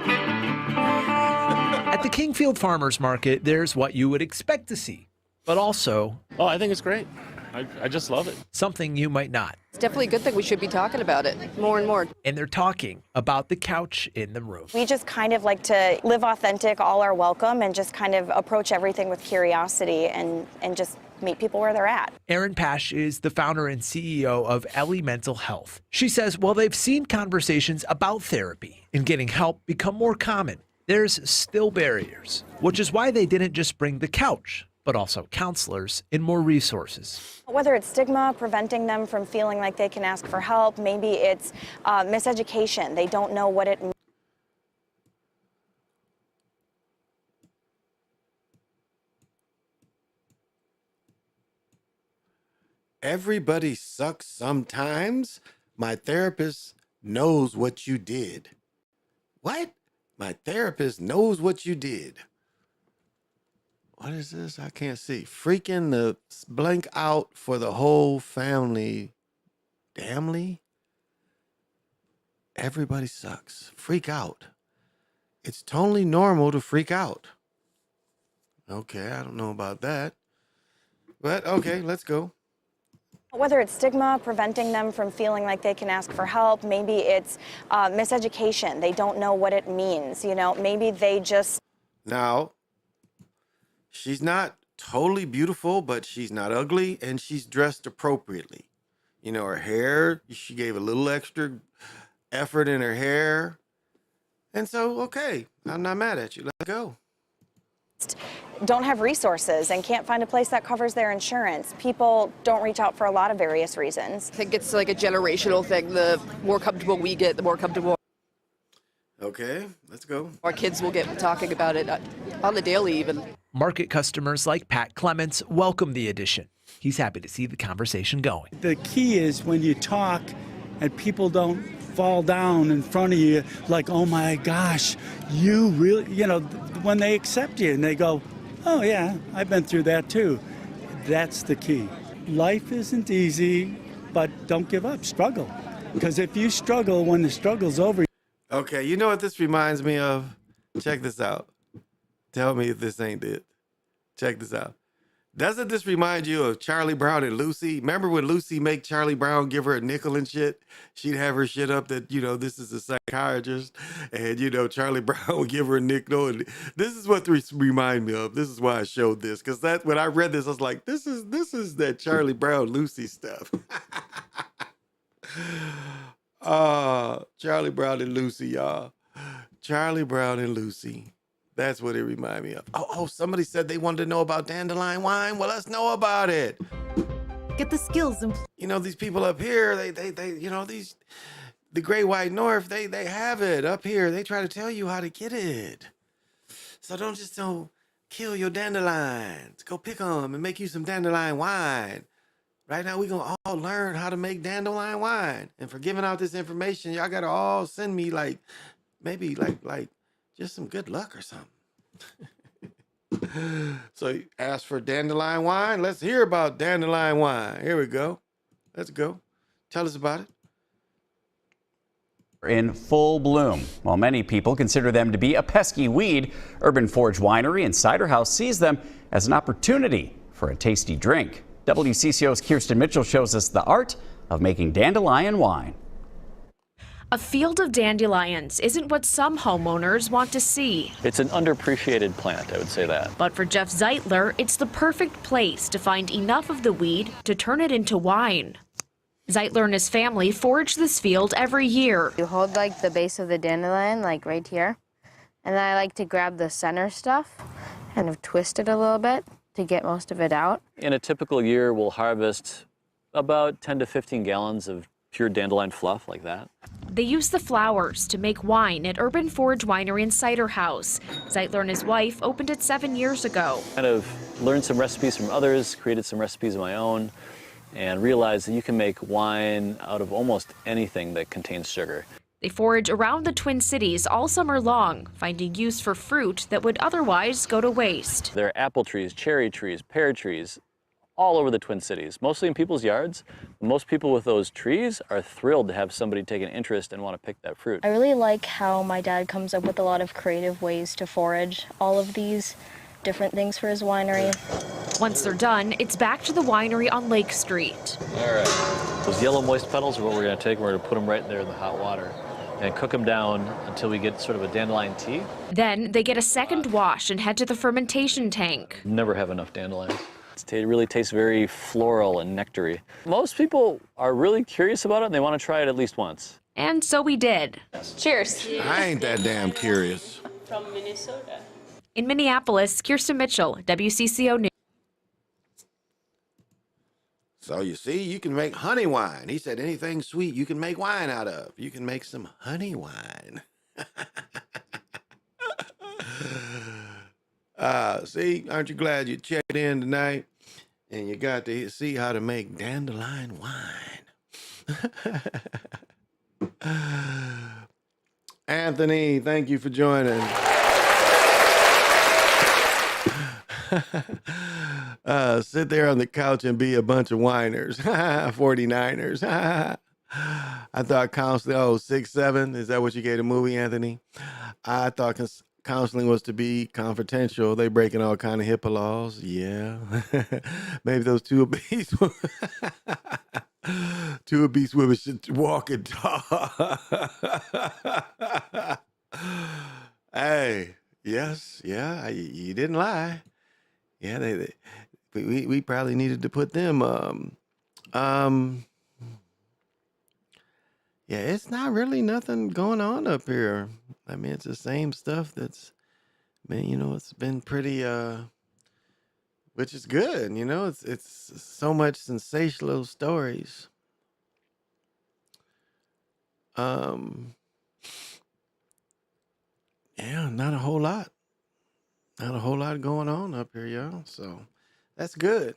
Speaker 16: At the Kingfield Farmers Market, there's what you would expect to see, but also...
Speaker 17: Oh, I think it's great. I just love it.
Speaker 16: Something you might not.
Speaker 18: It's definitely a good thing. We should be talking about it more and more.
Speaker 16: And they're talking about the couch in the room.
Speaker 19: We just kind of like to live authentic, all are welcome, and just kind of approach everything with curiosity and just meet people where they're at.
Speaker 16: Erin Pash is the founder and CEO of Ellie Mental Health. She says, while they've seen conversations about therapy and getting help become more common, there's still barriers, which is why they didn't just bring the couch, but also counselors and more resources.
Speaker 19: Whether it's stigma, preventing them from feeling like they can ask for help, maybe it's miseducation. They don't know what it means.
Speaker 14: Everybody sucks sometimes. My therapist knows what you did. What? My therapist knows what you did. What is this? I can't see. Freaking the blank out for the whole family. Damnly. Everybody sucks. Freak out. It's totally normal to freak out. Okay, I don't know about that. But okay, let's go.
Speaker 19: Whether it's stigma, preventing them from feeling like they can ask for help, maybe it's miseducation. They don't know what it means. You know, maybe they just...
Speaker 14: Now, she's not totally beautiful, but she's not ugly, and she's dressed appropriately. You know, her hair, she gave a little extra effort in her hair. And so, okay, I'm not mad at you. Let's go.
Speaker 19: Don't have resources and can't find a place that covers their insurance. People don't reach out for a lot of various reasons.
Speaker 18: I think it's like a generational thing. The more comfortable we get, the more comfortable
Speaker 14: Okay, let's go.
Speaker 18: our kids will get talking about it on the daily even.
Speaker 16: Market customers like Pat Clements welcome the addition. He's happy to see the conversation going.
Speaker 20: The key is when you talk and people don't fall down in front of you like, oh my gosh, you really, you know, when they accept you and they go, oh yeah, I've been through that too. That's the key. Life isn't easy, but don't give up, struggle. Because if you struggle, when the struggle's over.
Speaker 14: Okay, you know what this reminds me of? Check this out. Tell me if this ain't it. Check this out. Doesn't this remind you of Charlie Brown and Lucy? Remember when Lucy make Charlie Brown give her a nickel and shit? She'd have her shit up that, this is a psychiatrist, and, Charlie Brown would give her a nickel. And this is what this remind me of. This is why I showed this, because that when I read this, I was like, this is that Charlie Brown Lucy stuff. Charlie Brown and Lucy, y'all. Charlie Brown and Lucy. That's what it reminded me of. Oh, somebody said they wanted to know about dandelion wine. Well, let's know about it.
Speaker 21: Get the skills and
Speaker 14: these people up here, they the Great White North, they have it up here. They try to tell you how to get it. So don't kill your dandelions. Go pick them and make you some dandelion wine. Right now, we're going to all learn how to make dandelion wine. And for giving out this information, y'all got to all send me maybe just some good luck or something. So ask for dandelion wine. Let's hear about dandelion wine. Here we go. Let's go. Tell us about it.
Speaker 15: In full bloom. While many people consider them to be a pesky weed, Urban Forge Winery and Cider House sees them as an opportunity for a tasty drink. WCCO's Kirsten Mitchell shows us the art of making dandelion wine.
Speaker 22: A field of dandelions isn't what some homeowners want to see.
Speaker 17: It's an underappreciated plant, I would say that.
Speaker 22: But for Jeff Zeitler, it's the perfect place to find enough of the weed to turn it into wine. Zeitler and his family forage this field every year.
Speaker 23: You hold the base of the dandelion, right here, and then I like to grab the center stuff and twist it a little bit to get most of it out.
Speaker 17: In a typical year, we'll harvest about 10 to 15 gallons of pure dandelion fluff like that.
Speaker 22: They use the flowers to make wine at Urban Forge Winery and Cider House. Zeitler and his wife opened it 7 years ago.
Speaker 17: Kind of learned some recipes from others, created some recipes of my own, and realized that you can make wine out of almost anything that contains sugar.
Speaker 22: They forage around the Twin Cities all summer long, finding use for fruit that would otherwise go to waste.
Speaker 17: There are apple trees, cherry trees, pear trees, all over the Twin Cities, mostly in people's yards. Most people with those trees are thrilled to have somebody take an interest and want to pick that fruit.
Speaker 24: I really like how my dad comes up with a lot of creative ways to forage all of these different things for his winery.
Speaker 22: Once they're done, it's back to the winery on Lake Street.
Speaker 17: All right. Those yellow moist petals are what we're going to take. We're going to put them right there in the hot water and cook them down until we get sort of a dandelion tea.
Speaker 22: Then they get a second wash and head to the fermentation tank.
Speaker 17: Never have enough dandelions. It really tastes very floral and nectary. Most people are really curious about it and they want to try it at least once.
Speaker 22: And so we did.
Speaker 23: Cheers.
Speaker 14: I ain't that damn curious.
Speaker 23: From Minnesota.
Speaker 22: In Minneapolis, Kirsten Mitchell, WCCO News.
Speaker 14: So you see, you can make honey wine. He said anything sweet you can make wine out of. You can make some honey wine. See, aren't you glad you checked in tonight and you got to see how to make dandelion wine? Anthony, thank you for joining. Sit there on the couch and be a bunch of whiners. 49ers. I thought counseling, 6'7", is that what you gave the movie, Anthony? I thought counseling was to be confidential. They breaking all kind of HIPAA laws. Yeah. Maybe those two obese women should walk and talk. Hey, yes, yeah, you didn't lie. Yeah, we probably needed to put them. Yeah, it's not really nothing going on up here. I mean, it's the same stuff that's been, it's been pretty, which is good. It's so much sensational stories. Yeah, not a whole lot. Not a whole lot going on up here, y'all. So that's good.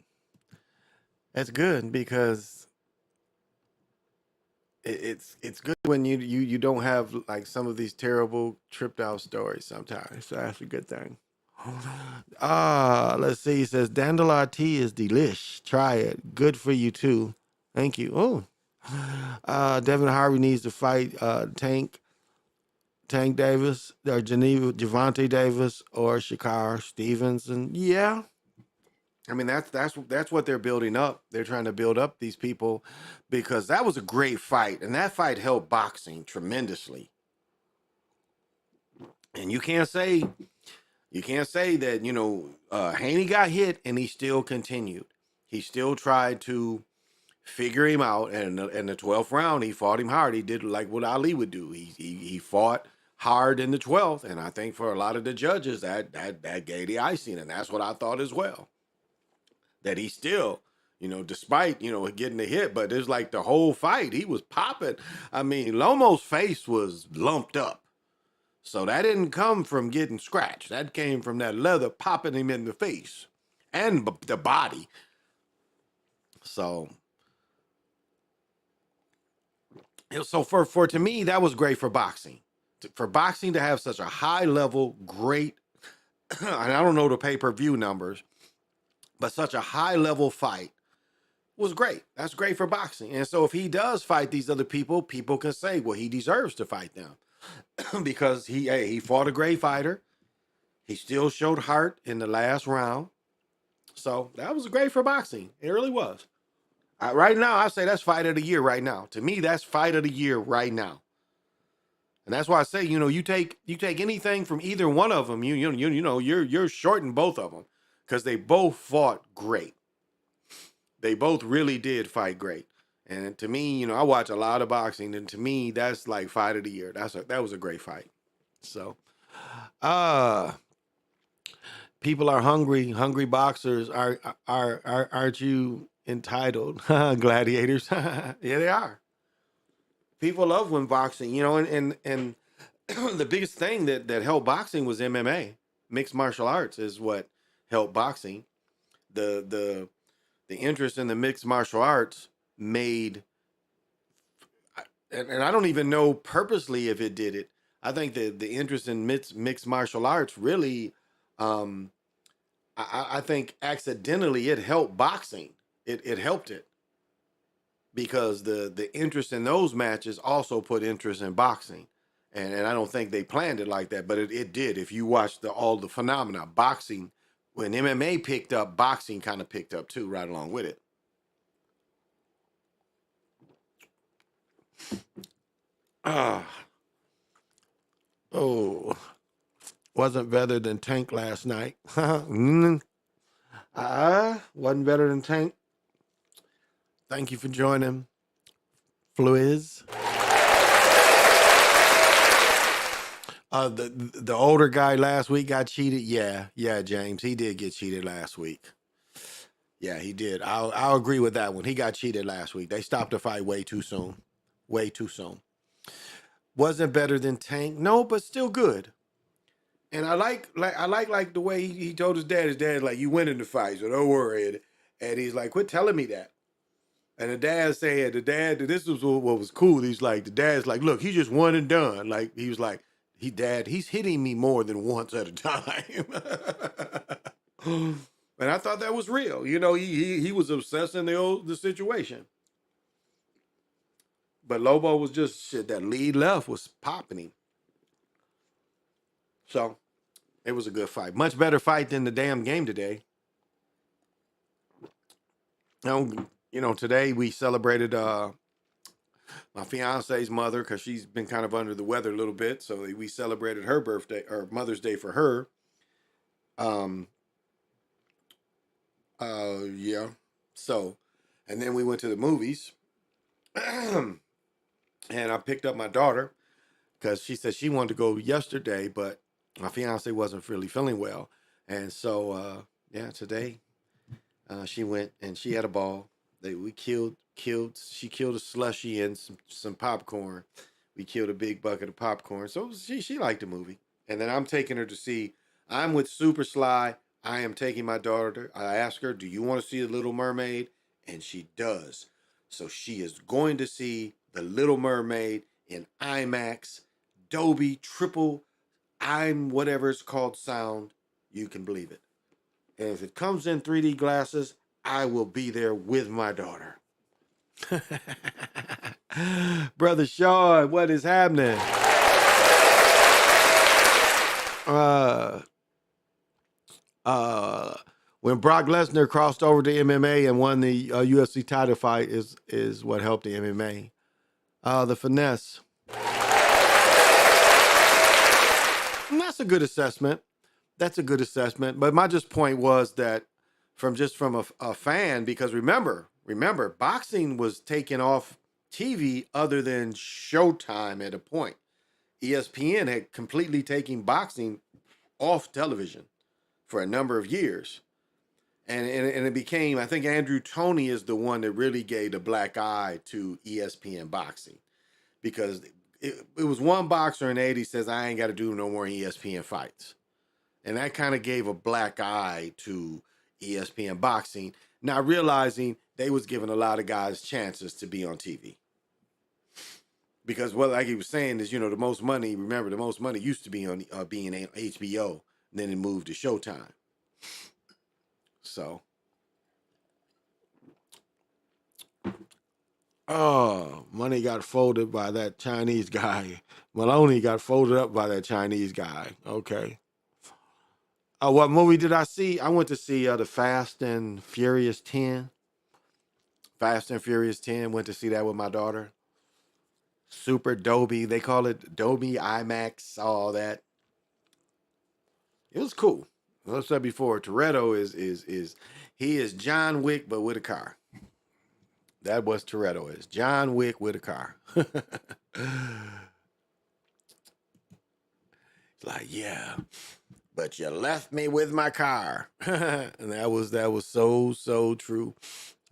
Speaker 14: That's good because it's good when you don't have like some of these terrible tripped out stories sometimes. So that's a good thing. Let's see. He says dandelion tea is delish. Try it. Good for you too. Thank you. Oh, Devin Harvey needs to fight Tank Davis, or Javante Davis, or Shakar Stevenson. Yeah. I mean, that's what they're building up. They're trying to build up these people because that was a great fight, and that fight helped boxing tremendously. And you can't say that, Haney got hit and he still continued. He still tried to figure him out, and in the 12th round, he fought him hard. He did like what Ali would do. He fought hard in the 12th, and I think for a lot of the judges, that gave the icing, and that's what I thought as well. That he still, despite, getting the hit, but it's like the whole fight, he was popping. I mean, Lomo's face was lumped up. So that didn't come from getting scratched. That came from that leather popping him in the face and the body. So to me, that was great for boxing. For boxing to have such a high level, great, and I don't know the pay-per-view numbers, but such a high level fight was great. That's great for boxing. And so if he does fight these other people, people can say, well, he deserves to fight them because he fought a great fighter. He still showed heart in the last round. So that was great for boxing. It really was. Right now, I say that's fight of the year right now. To me, that's fight of the year right now. And that's why I say, you take anything from either one of them, you're shorting both of them because they both fought great. They both really did fight great. And to me, I watch a lot of boxing, and to me, that's like fight of the year. That was a great fight. So, people are hungry. Hungry boxers aren't you entitled? Gladiators. Yeah, they are. People love when boxing, and the biggest thing that helped boxing was MMA. Mixed martial arts is what helped boxing. The interest in the mixed martial arts made, and I don't even know purposely if it did it. I think that the interest in mixed martial arts really, I think accidentally it helped boxing. It helped it because the interest in those matches also put interest in boxing. And I don't think they planned it like that, but it did. If you watch all the phenomena, boxing, when MMA picked up, boxing kind of picked up too, right along with it. Wasn't better than Tank last night. Wasn't better than Tank. Thank you for joining, Fluiz. The older guy last week got cheated. Yeah, James, he did get cheated last week. Yeah, he did. I'll agree with that one. He got cheated last week. They stopped the fight way too soon. Way too soon. Wasn't better than Tank, no, but still good. And I like the way he told his dad. His dad's like, "You win in the fight, so don't worry." And he's like, "Quit telling me that." And the dad said, this was what was cool. He's like, the dad's like, "Look, he just one and done." Like he was like, he's hitting me more than once at a time. And I thought that was real. He was obsessing the situation. But Lobo was just shit. That lead left was popping him. So it was a good fight. Much better fight than the damn game today. Today we celebrated my fiance's mother because she's been kind of under the weather a little bit. So we celebrated her birthday or Mother's Day for her. Yeah. So, and then we went to the movies. And I picked up my daughter because she said she wanted to go yesterday, but my fiance wasn't really feeling well. And so, today she went and she had a ball. She killed a slushie and some popcorn. We killed a big bucket of popcorn. So she liked the movie. And then I'm taking her to see, I'm with Super Sly. I am taking my daughter. I asked her, "Do you want to see The Little Mermaid?" And she does. So she is going to see The Little Mermaid in IMAX, Dolby, triple, whatever it's called sound. You can believe it. And if it comes in 3D glasses, I will be there with my daughter. Brother Sean, what is happening? when Brock Lesnar crossed over to MMA and won the UFC title fight is what helped the MMA. The finesse. And that's a good assessment. That's a good assessment. But my just point was that from a fan, because remember, boxing was taken off TV other than Showtime at a point. ESPN had completely taken boxing off television for a number of years. And it became, I think Andrew Toney is the one that really gave the black eye to ESPN boxing. Because it was one boxer in the 80s says, I ain't got to do no more ESPN fights. And that kind of gave a black eye to ESPN boxing, not realizing they was giving a lot of guys chances to be on TV. Because what, like he was saying, is, the most money, remember, the most money used to be on being on HBO, and then it moved to Showtime. So, money got folded by that Chinese guy. Maloney got folded up by that Chinese guy. Okay. What movie did I see? I went to see the Fast and Furious 10. Fast and Furious 10. Went to see that with my daughter. Super Dolby. They call it Dolby IMAX, all that. It was cool. As I said before, Toretto is John Wick, but with a car. That was Toretto is. John Wick with a car. It's like, yeah, but you left me with my car. And that was so true.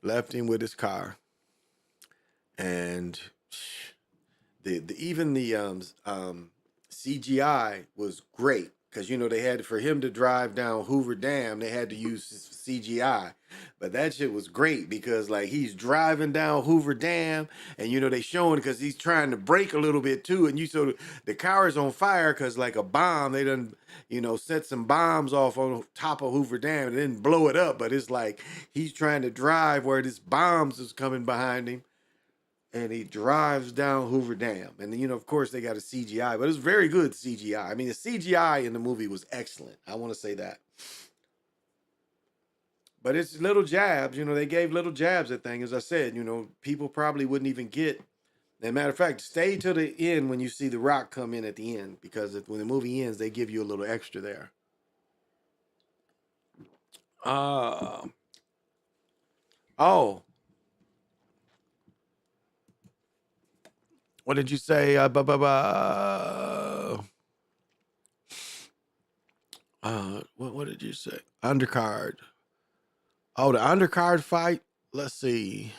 Speaker 14: Left him with his car. And even the CGI was great. Because, they had, for him to drive down Hoover Dam, they had to use CGI. But that shit was great because, like, he's driving down Hoover Dam and, they showing because he's trying to brake a little bit too. And the car is on fire because, like, a bomb, they done, set some bombs off on top of Hoover Dam and didn't blow it up. But it's like he's trying to drive where this bombs is coming behind him. And he drives down Hoover Dam. And, of course, they got a CGI. But it's very good CGI. I mean, the CGI in the movie was excellent. I want to say that. But it's little jabs. They gave little jabs at things. As I said, people probably wouldn't even get. As a matter of fact, stay to the end when you see The Rock come in at the end. Because when the movie ends, they give you a little extra there. What did you say? What did you say? Undercard. Oh, the undercard fight? Let's see.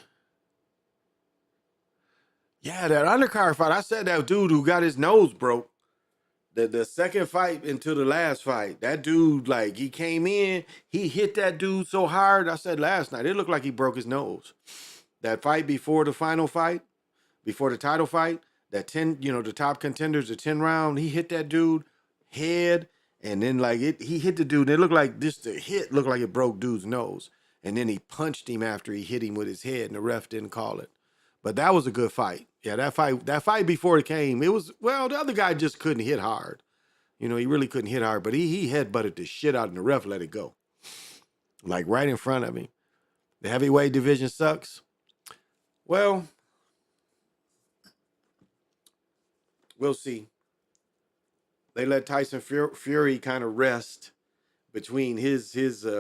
Speaker 14: Yeah, that undercard fight. I said that dude who got his nose broke. The second fight into the last fight. That dude, like, he came in, he hit that dude so hard. I said last night, it looked like he broke his nose. That fight before the final fight, before the title fight, that 10, the top contenders, the 10 round, he hit that dude head, and then he hit the dude. It looked like the hit looked like it broke dude's nose. And then he punched him after he hit him with his head, and the ref didn't call it. But that was a good fight. Yeah, that fight before it came, it was, well, the other guy just couldn't hit hard. He really couldn't hit hard, but he headbutted the shit out and the ref let it go. Like right in front of him. The heavyweight division sucks. Well, we'll see. They let Tyson Fury kind of rest between his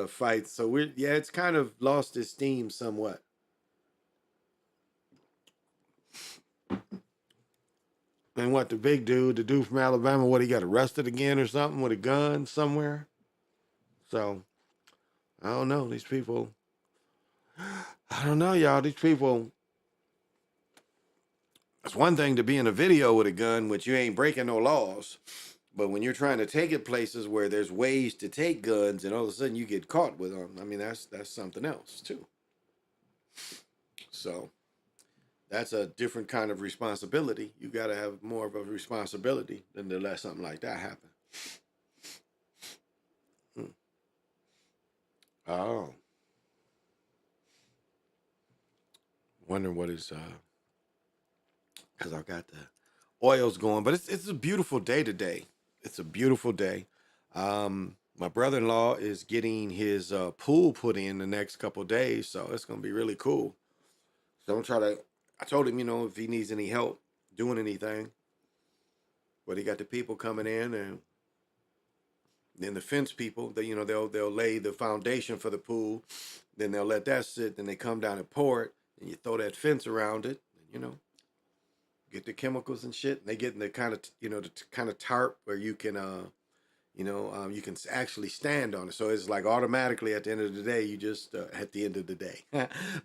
Speaker 14: fights. So it's kind of lost its steam somewhat. And what, the big dude, the dude from Alabama, he got arrested again or something with a gun somewhere? So, I don't know. These people, I don't know, y'all. These people, it's one thing to be in a video with a gun, which you ain't breaking no laws. But when you're trying to take it places where there's ways to take guns and all of a sudden you get caught with them, I mean, that's something else too. So, that's a different kind of responsibility. You got to have more of a responsibility than to let something like that happen. Oh. Wondering what is, because I've got the oils going, but it's a beautiful day today. It's a beautiful day. My brother-in-law is getting his pool put in the next couple of days, so it's gonna be really cool. So I told him, if he needs any help doing anything, but he got the people coming in, and then the fence people, they'll lay the foundation for the pool, then they'll let that sit, then they come down and pour it, and you throw that fence around it, and, get the chemicals and shit, and they get in the kind of, the kind of tarp where you can, you can actually stand on it. So it's like automatically at the end of the day, you just, at the end of the day.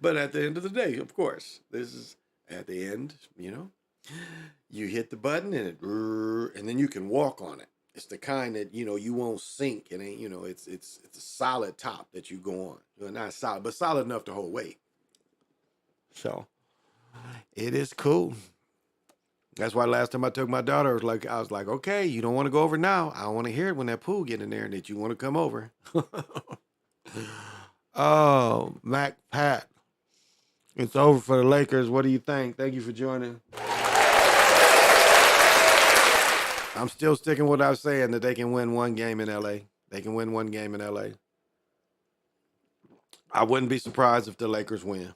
Speaker 14: But at the end of the day, of course, this is at the end, you hit the button and then you can walk on it. It's the kind that, you won't sink. It ain't, it's a solid top that you go on. Not solid, but solid enough to hold weight. So it is cool. That's why last time I took my daughter, I was like, okay, you don't want to go over now. I want to hear it when that pool get in there and that you want to come over. Oh, Mac Pat. It's over for the Lakers. What do you think? Thank you for joining. I'm still sticking with what I was saying, that they can win one game in LA. They can win one game in LA. I wouldn't be surprised if the Lakers win.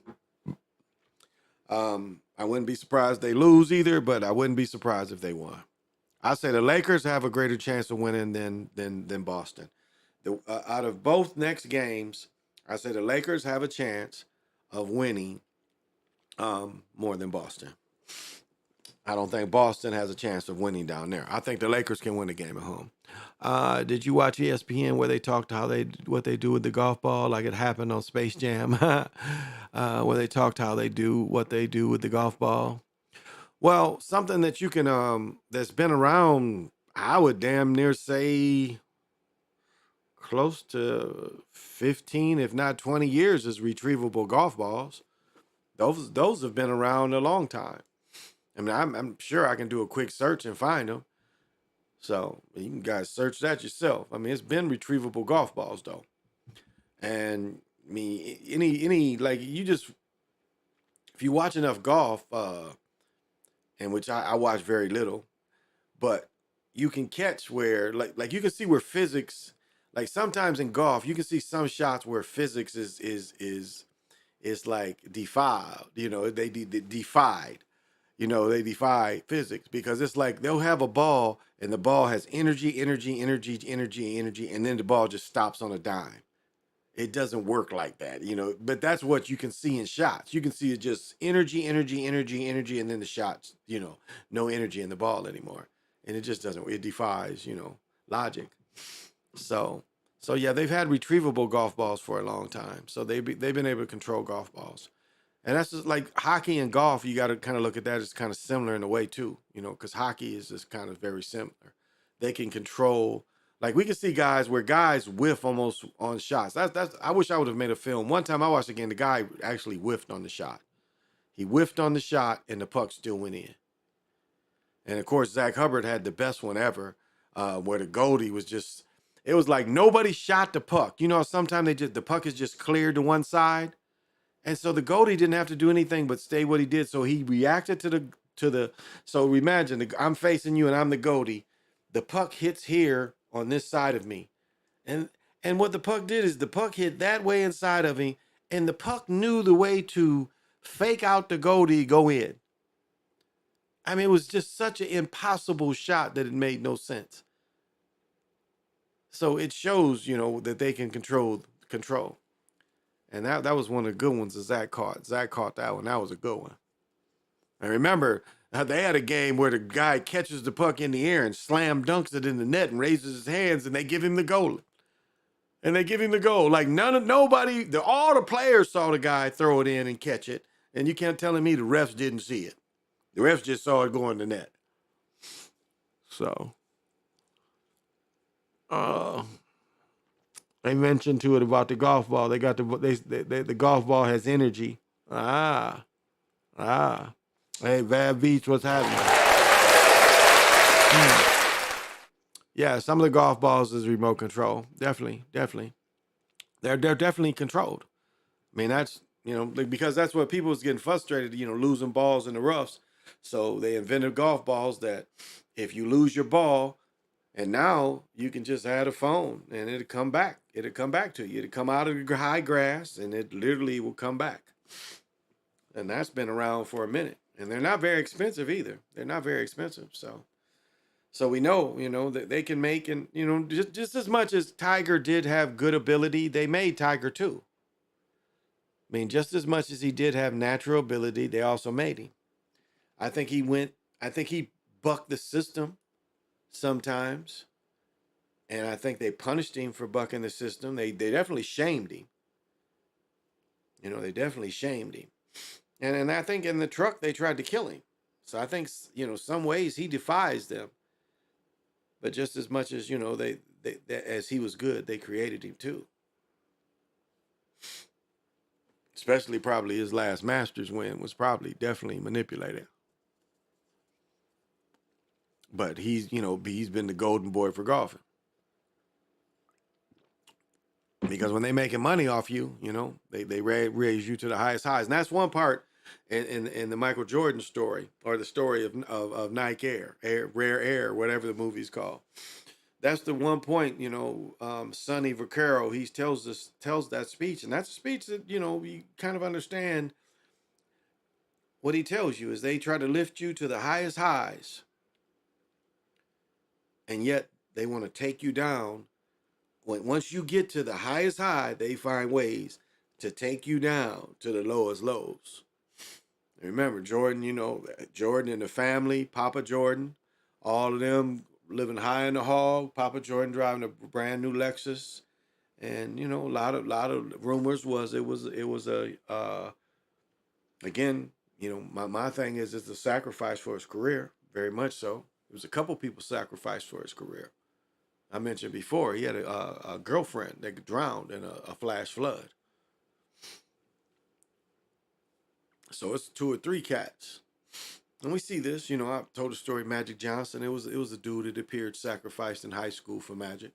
Speaker 14: I wouldn't be surprised they lose either, but I wouldn't be surprised if they won. I say the Lakers have a greater chance of winning than Boston. Out of both next games, I say the Lakers have a chance of winning more than Boston. I don't think Boston has a chance of winning down there. I think the Lakers can win the game at home. Did you watch ESPN where they talked what they do with the golf ball, like it happened on Space Jam, where they talked how they do what they do with the golf ball? Well, something that you can that's been around, I would damn near say close to 15, if not 20 years, is retrievable golf balls. Those have been around a long time. I mean, I'm sure I can do a quick search and find them. So you can guys search that yourself. I mean, it's been retrievable golf balls though. And I mean, any like if you watch enough golf, and which I watch very little, but you can catch where like you can see where physics, like sometimes in golf, you can see some shots where physics is like defiled. They defied. They defy physics, because it's like they'll have a ball and the ball has energy, and then the ball just stops on a dime. It doesn't work like that, but that's what you can see in shots. You can see it just energy, and then the shots, no energy in the ball anymore. And it just doesn't, it defies, logic. So yeah, they've had retrievable golf balls for a long time. So they've been able to control golf balls. And that's just like hockey and golf. You got to kind of look at that as kind of similar in a way too, because hockey is just kind of very similar. They can control, like we can see guys where guys whiff almost on shots. That's I wish I would have made a film. One time I watched again, the guy actually whiffed on the shot. He whiffed on the shot and the puck still went in. And of course, Zach Hubbard had the best one ever, where the goalie was just, it was like nobody shot the puck. Sometimes the puck is just cleared to one side. And so the goalie didn't have to do anything but stay what he did. So he reacted to the. So imagine I'm facing you and I'm the goalie. The puck hits here on this side of me, and what the puck did is the puck hit that way inside of me, and the puck knew the way to fake out the goalie, go in. I mean, it was just such an impossible shot that it made no sense. So it shows, that they can control. And that was one of the good ones that Zach caught. Zach caught that one. That was a good one. I remember they had a game where the guy catches the puck in the air and slam dunks it in the net and raises his hands, and they give him the goal. Like all the players saw the guy throw it in and catch it. And you can't tell me the refs didn't see it. The refs just saw it go in the net. So, they mentioned to it about the golf ball. They got the golf ball has energy. Hey, Bad Beach, what's happening? Yeah, some of the golf balls is remote control. Definitely. They're definitely controlled. I mean, that's, because that's what people was getting frustrated, losing balls in the roughs. So they invented golf balls that if you lose your ball, And now you can just add a phone and it'll come back. It'll come back to you. It'll come out of the high grass and it literally will come back. And that's been around for a minute. And they're not very expensive either. They're not very expensive. So we know, that they can make, and, just as much as Tiger did have good ability, they made Tiger too. I mean, just as much as he did have natural ability, they also made him. I think he bucked the system sometimes. And I think they punished him for bucking the system. They definitely shamed him. They definitely shamed him. And I think in the truck, they tried to kill him. So I think, some ways he defies them. But just as much as, they as he was good, they created him too. Especially probably his last Masters win was probably definitely manipulated. But he's been the golden boy for golfing. Because when they making money off you, they raise you to the highest highs. And that's one part in the Michael Jordan story, or the story of Nike Rare Air, whatever the movie's called. That's the one point, Sonny Vaccaro, he tells that speech. And that's a speech that, you kind of understand what he tells you is they try to lift you to the highest highs. And yet they want to take you down. Once you get to the highest high, they find ways to take you down to the lowest lows. Remember, Jordan, Jordan and the family, Papa Jordan, all of them living high in the hog. Papa Jordan driving a brand new Lexus, and a lot of rumors was it was again, my thing is it's a sacrifice for his career, very much so. There was a couple people sacrificed for his career. I mentioned before, he had a girlfriend that drowned in a flash flood. So it's 2 or 3 cats. And we see this, I told the story of Magic Johnson. It was a dude that appeared sacrificed in high school for Magic.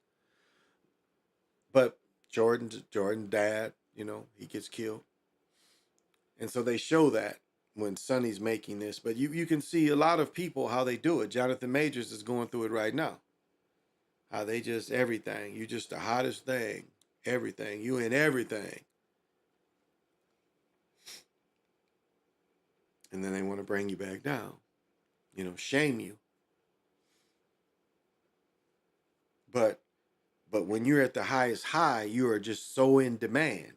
Speaker 14: But Jordan dad, he gets killed. And so they show that when Sonny's making this. But you can see a lot of people, how they do it. Jonathan Majors is going through it right now. How they just everything. You just the hottest thing. Everything. You in everything. And then they want to bring you back down. Shame you. But when you're at the highest high, you are just so in demand.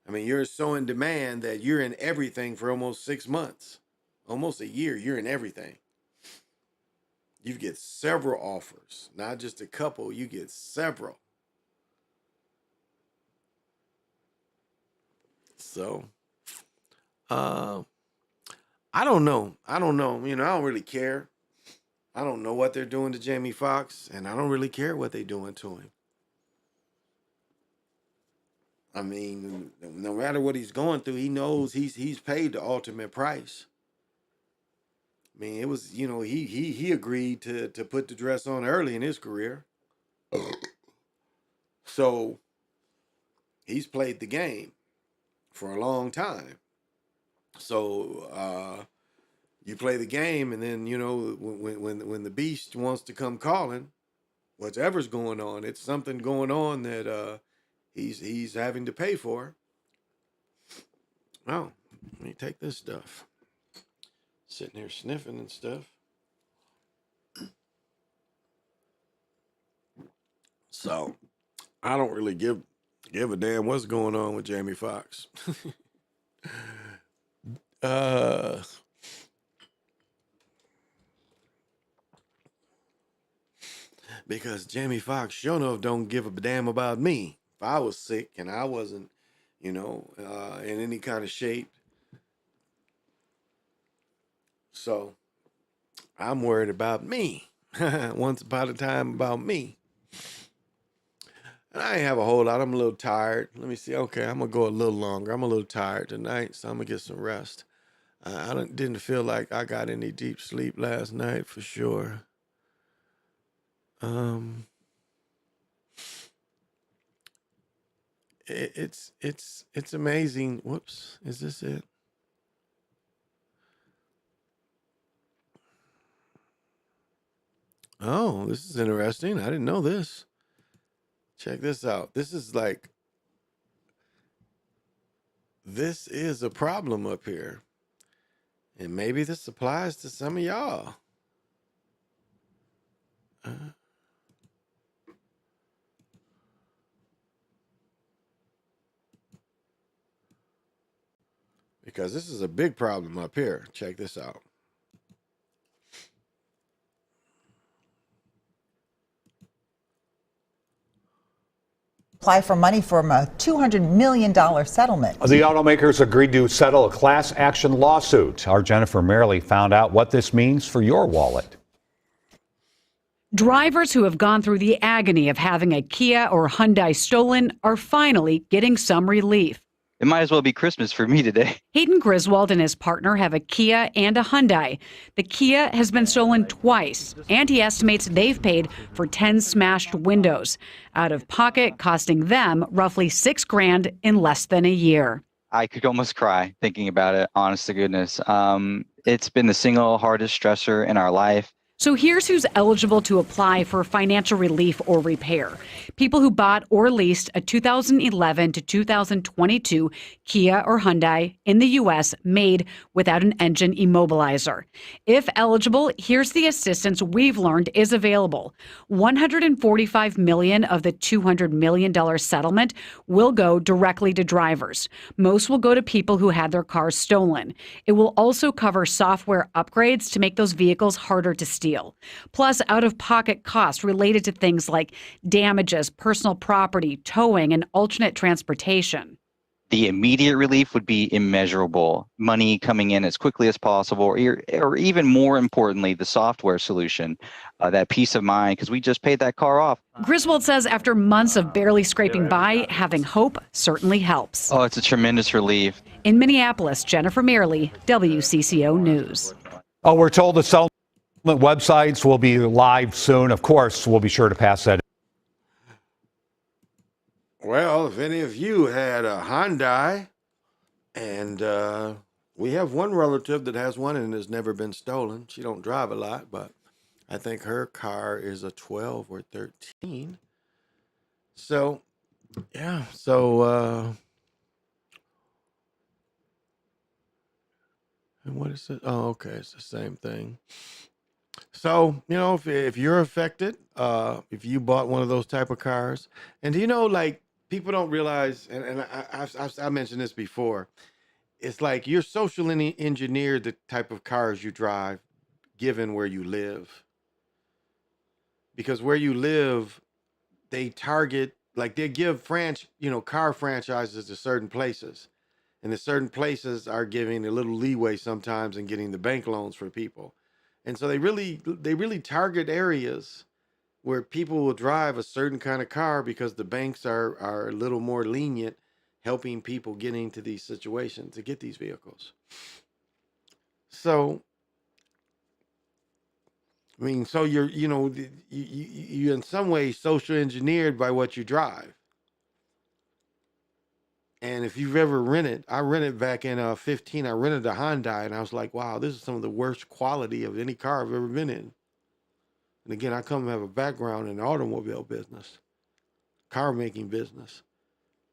Speaker 14: I mean, you're so in demand that you're in everything for almost 6 months. Almost a year, you're in everything. You get several offers, not just a couple, you get several. So, I don't know. I don't really care. I don't know what they're doing to Jamie Foxx, and I don't really care what they're doing to him. I mean, no matter what he's going through, he knows he's paid the ultimate price. I mean, it was, he agreed to put the dress on early in his career. So he's played the game for a long time. So you play the game, and then, when the beast wants to come calling, whatever's going on, it's something going on that he's having to pay for. Oh, let me take this stuff. Sitting here sniffing and stuff. So I don't really give a damn what's going on with Jamie Foxx. Because Jamie Foxx sure enough don't give a damn about me. If I was sick and I wasn't, in any kind of shape. So I'm worried about me. Once upon a time about me. And I ain't have a whole lot. I'm a little tired. Let me see. Okay, I'm going to go a little longer. I'm a little tired tonight, so I'm going to get some rest. I didn't feel like I got any deep sleep last night for sure. It's amazing. Whoops, is this it? Oh, this is interesting. I didn't know this. Check this out. This is a problem up here. And maybe this applies to some of y'all. Because this is a big problem up here. Check this out.
Speaker 1: Apply for money from a $200 million settlement.
Speaker 2: The automakers agreed to settle a class action lawsuit. Our Jennifer Merrily found out what this means for your wallet.
Speaker 4: Drivers who have gone through the agony of having a Kia or Hyundai stolen are finally getting some relief.
Speaker 5: It might as well be Christmas for me today.
Speaker 4: Hayden Griswold and his partner have a Kia and a Hyundai. The Kia has been stolen twice, and he estimates they've paid for 10 smashed windows, out of pocket costing them roughly $6,000 in less than a year.
Speaker 5: I could almost cry thinking about it, honest to goodness. It's been the single hardest stressor in our life.
Speaker 4: So here's who's eligible to apply for financial relief or repair. People who bought or leased a 2011 to 2022 Kia or Hyundai in the U.S. made without an engine immobilizer. If eligible, here's the assistance we've learned is available. $145 million of the $200 million settlement will go directly to drivers. Most will go to people who had their cars stolen. It will also cover software upgrades to make those vehicles harder to steal. Plus, out-of-pocket costs related to things like damages, personal property, towing, and alternate transportation.
Speaker 5: The immediate relief would be immeasurable. Money coming in as quickly as possible, or even more importantly, the software solution, that peace of mind, because we just paid that car off.
Speaker 4: Griswold says after months of barely scraping by, having hope certainly helps.
Speaker 5: Oh, it's a tremendous relief.
Speaker 4: In Minneapolis, Jennifer Merrily, WCCO News.
Speaker 2: Oh, we're told the settlement websites will be live soon. Of course, we'll be sure to pass that.
Speaker 14: Well, if any of you had a Hyundai, and we have one relative that has one and has never been stolen. She don't drive a lot, but I think her car is a 12 or 13. So, yeah. So, and what is it? Oh, okay. It's the same thing. So, if you're affected, if you bought one of those type of cars, and like people don't realize, and I mentioned this before, it's like you're socially engineered the type of cars you drive, given where you live. Because where you live, they target, like they give car franchises to certain places, and the certain places are giving a little leeway sometimes in getting the bank loans for people. And so they really target areas where people will drive a certain kind of car because the banks are a little more lenient, helping people get into these situations to get these vehicles. So, I mean, so you're in some ways social engineered by what you drive. And if you've ever I rented back in 15, I rented a Hyundai, and I was like, wow, this is some of the worst quality of any car I've ever been in. And again, I come have a background in the automobile business, car making business.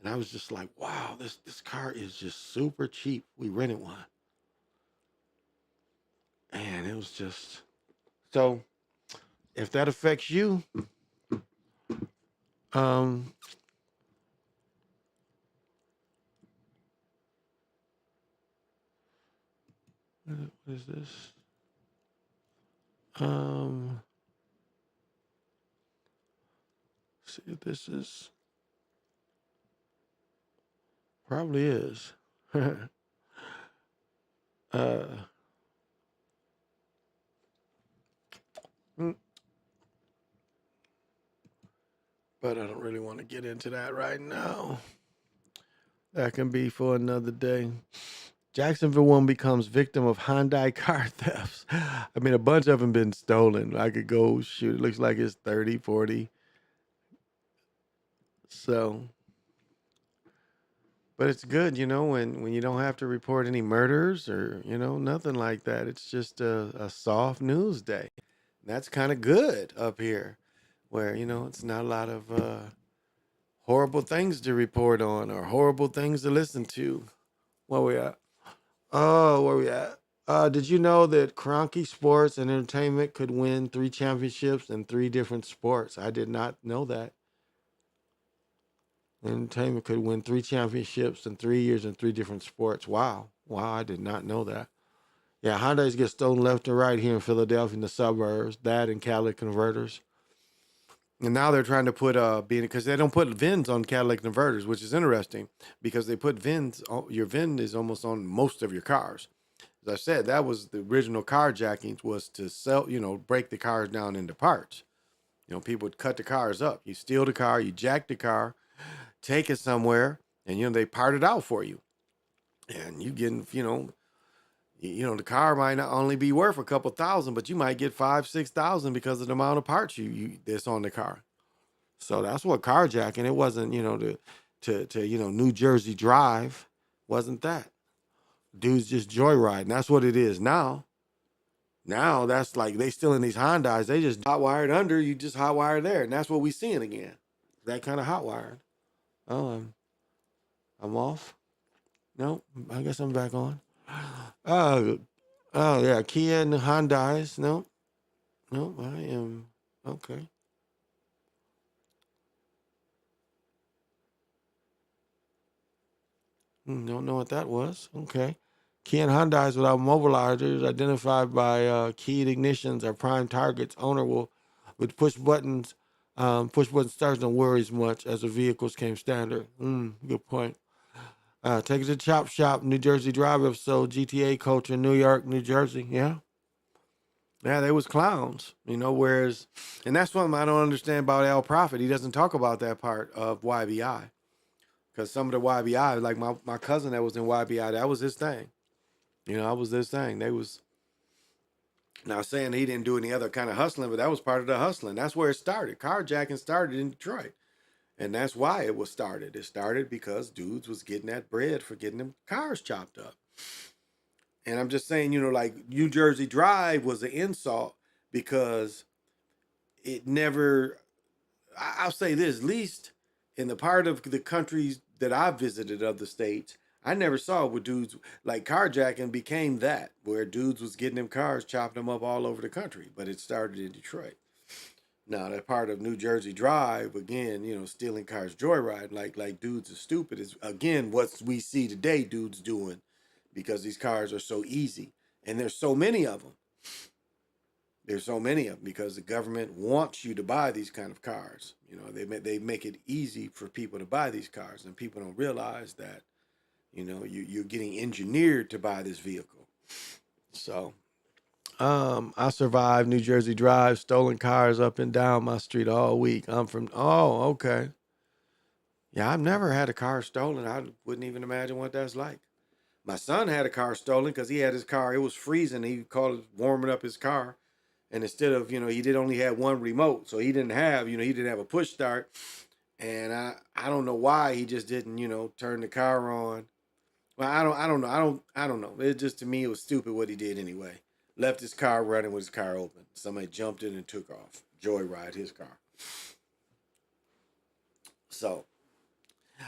Speaker 14: And I was just like, wow, this car is just super cheap. We rented one. And it was just, so if that affects you, what is this? See if this is, probably is. But I don't really want to get into that right now. That can be for another day. Jacksonville woman becomes victim of Hyundai car thefts. I mean, a bunch of them been stolen. I could go shoot. It looks like it's 30, 40. So, but it's good, when you don't have to report any murders or, nothing like that. It's just a soft news day. That's kind of good up here, where it's not a lot of horrible things to report on or horrible things to listen to. Where we at? Oh, where we at? Did you know that Kroenke Sports and Entertainment could win 3 championships in 3 different sports? I did not know that. Entertainment could win 3 championships in 3 years in 3 different sports. Wow. Wow, I did not know that. Yeah, Hyundais get stolen left and right here in Philadelphia in the suburbs. That and catalytic converters. And now they're trying to put because they don't put VINs on catalytic converters, which is interesting because they put VINs. Your VIN is almost on most of your cars. As I said, that was the original carjackings, was to sell, break the cars down into parts. People would cut the cars up. You steal the car, you jack the car, take it somewhere, and they part it out for you. And you getting, the car might not only be worth a couple thousand, but you might get 5,000-6,000 because of the amount of parts that's on the car. So that's what carjacking. It wasn't, to New Jersey Drive, wasn't that? Dudes just joyriding. That's what it is now. Now that's like they still in these Hondas. They just hot wired under. You just hot wire there, and that's what we seeing again. That kind of hot wired. Oh, I'm off. No, I guess I'm back on. Oh yeah, Kia and the Hondas. No, I am okay. Don't know what that was. Okay. Kia and Hyundais without mobilizers identified by keyed ignitions are prime targets. Owner will, with push button starts don't worry as much as the vehicles came standard. Good point. Take it to Chop Shop, New Jersey Drive episode, GTA culture, New York, New Jersey. Yeah. Yeah, they was clowns, whereas, and that's something I don't understand about Al Prophet. He doesn't talk about that part of YBI. Because some of the YBI, like my cousin that was in YBI, that was his thing. That was his thing. They was, now saying he didn't do any other kind of hustling, but that was part of the hustling. That's where it started. Carjacking started in Detroit. And that's why it was started. It started because dudes was getting that bread for getting them cars chopped up. And I'm just saying, like New Jersey Drive was an insult because it never, I'll say this, at least in the part of the countries that I visited of the states, I never saw where dudes, like carjacking became that, where dudes was getting them cars, chopping them up all over the country. But it started in Detroit. Now, that part of New Jersey Drive, again, stealing cars, joyriding, like dudes are stupid, is, again, what we see today dudes doing because these cars are so easy. And there's so many of them. There's so many of them because the government wants you to buy these kind of cars. They make it easy for people to buy these cars, and people don't realize that, you're getting engineered to buy this vehicle. So, I survived New Jersey Drive, stolen cars up and down my street all week. Okay. Yeah, I've never had a car stolen. I wouldn't even imagine what that's like. My son had a car stolen because he had his car. It was freezing. He called it warming up his car. And instead of, he did only have one remote. So he didn't have, he didn't have a push start. And I don't know why he just didn't, turn the car on. Well, I don't know. It just, to me, it was stupid what he did anyway. Left his car running with his car open. Somebody jumped in and took off. Joyride his car. So,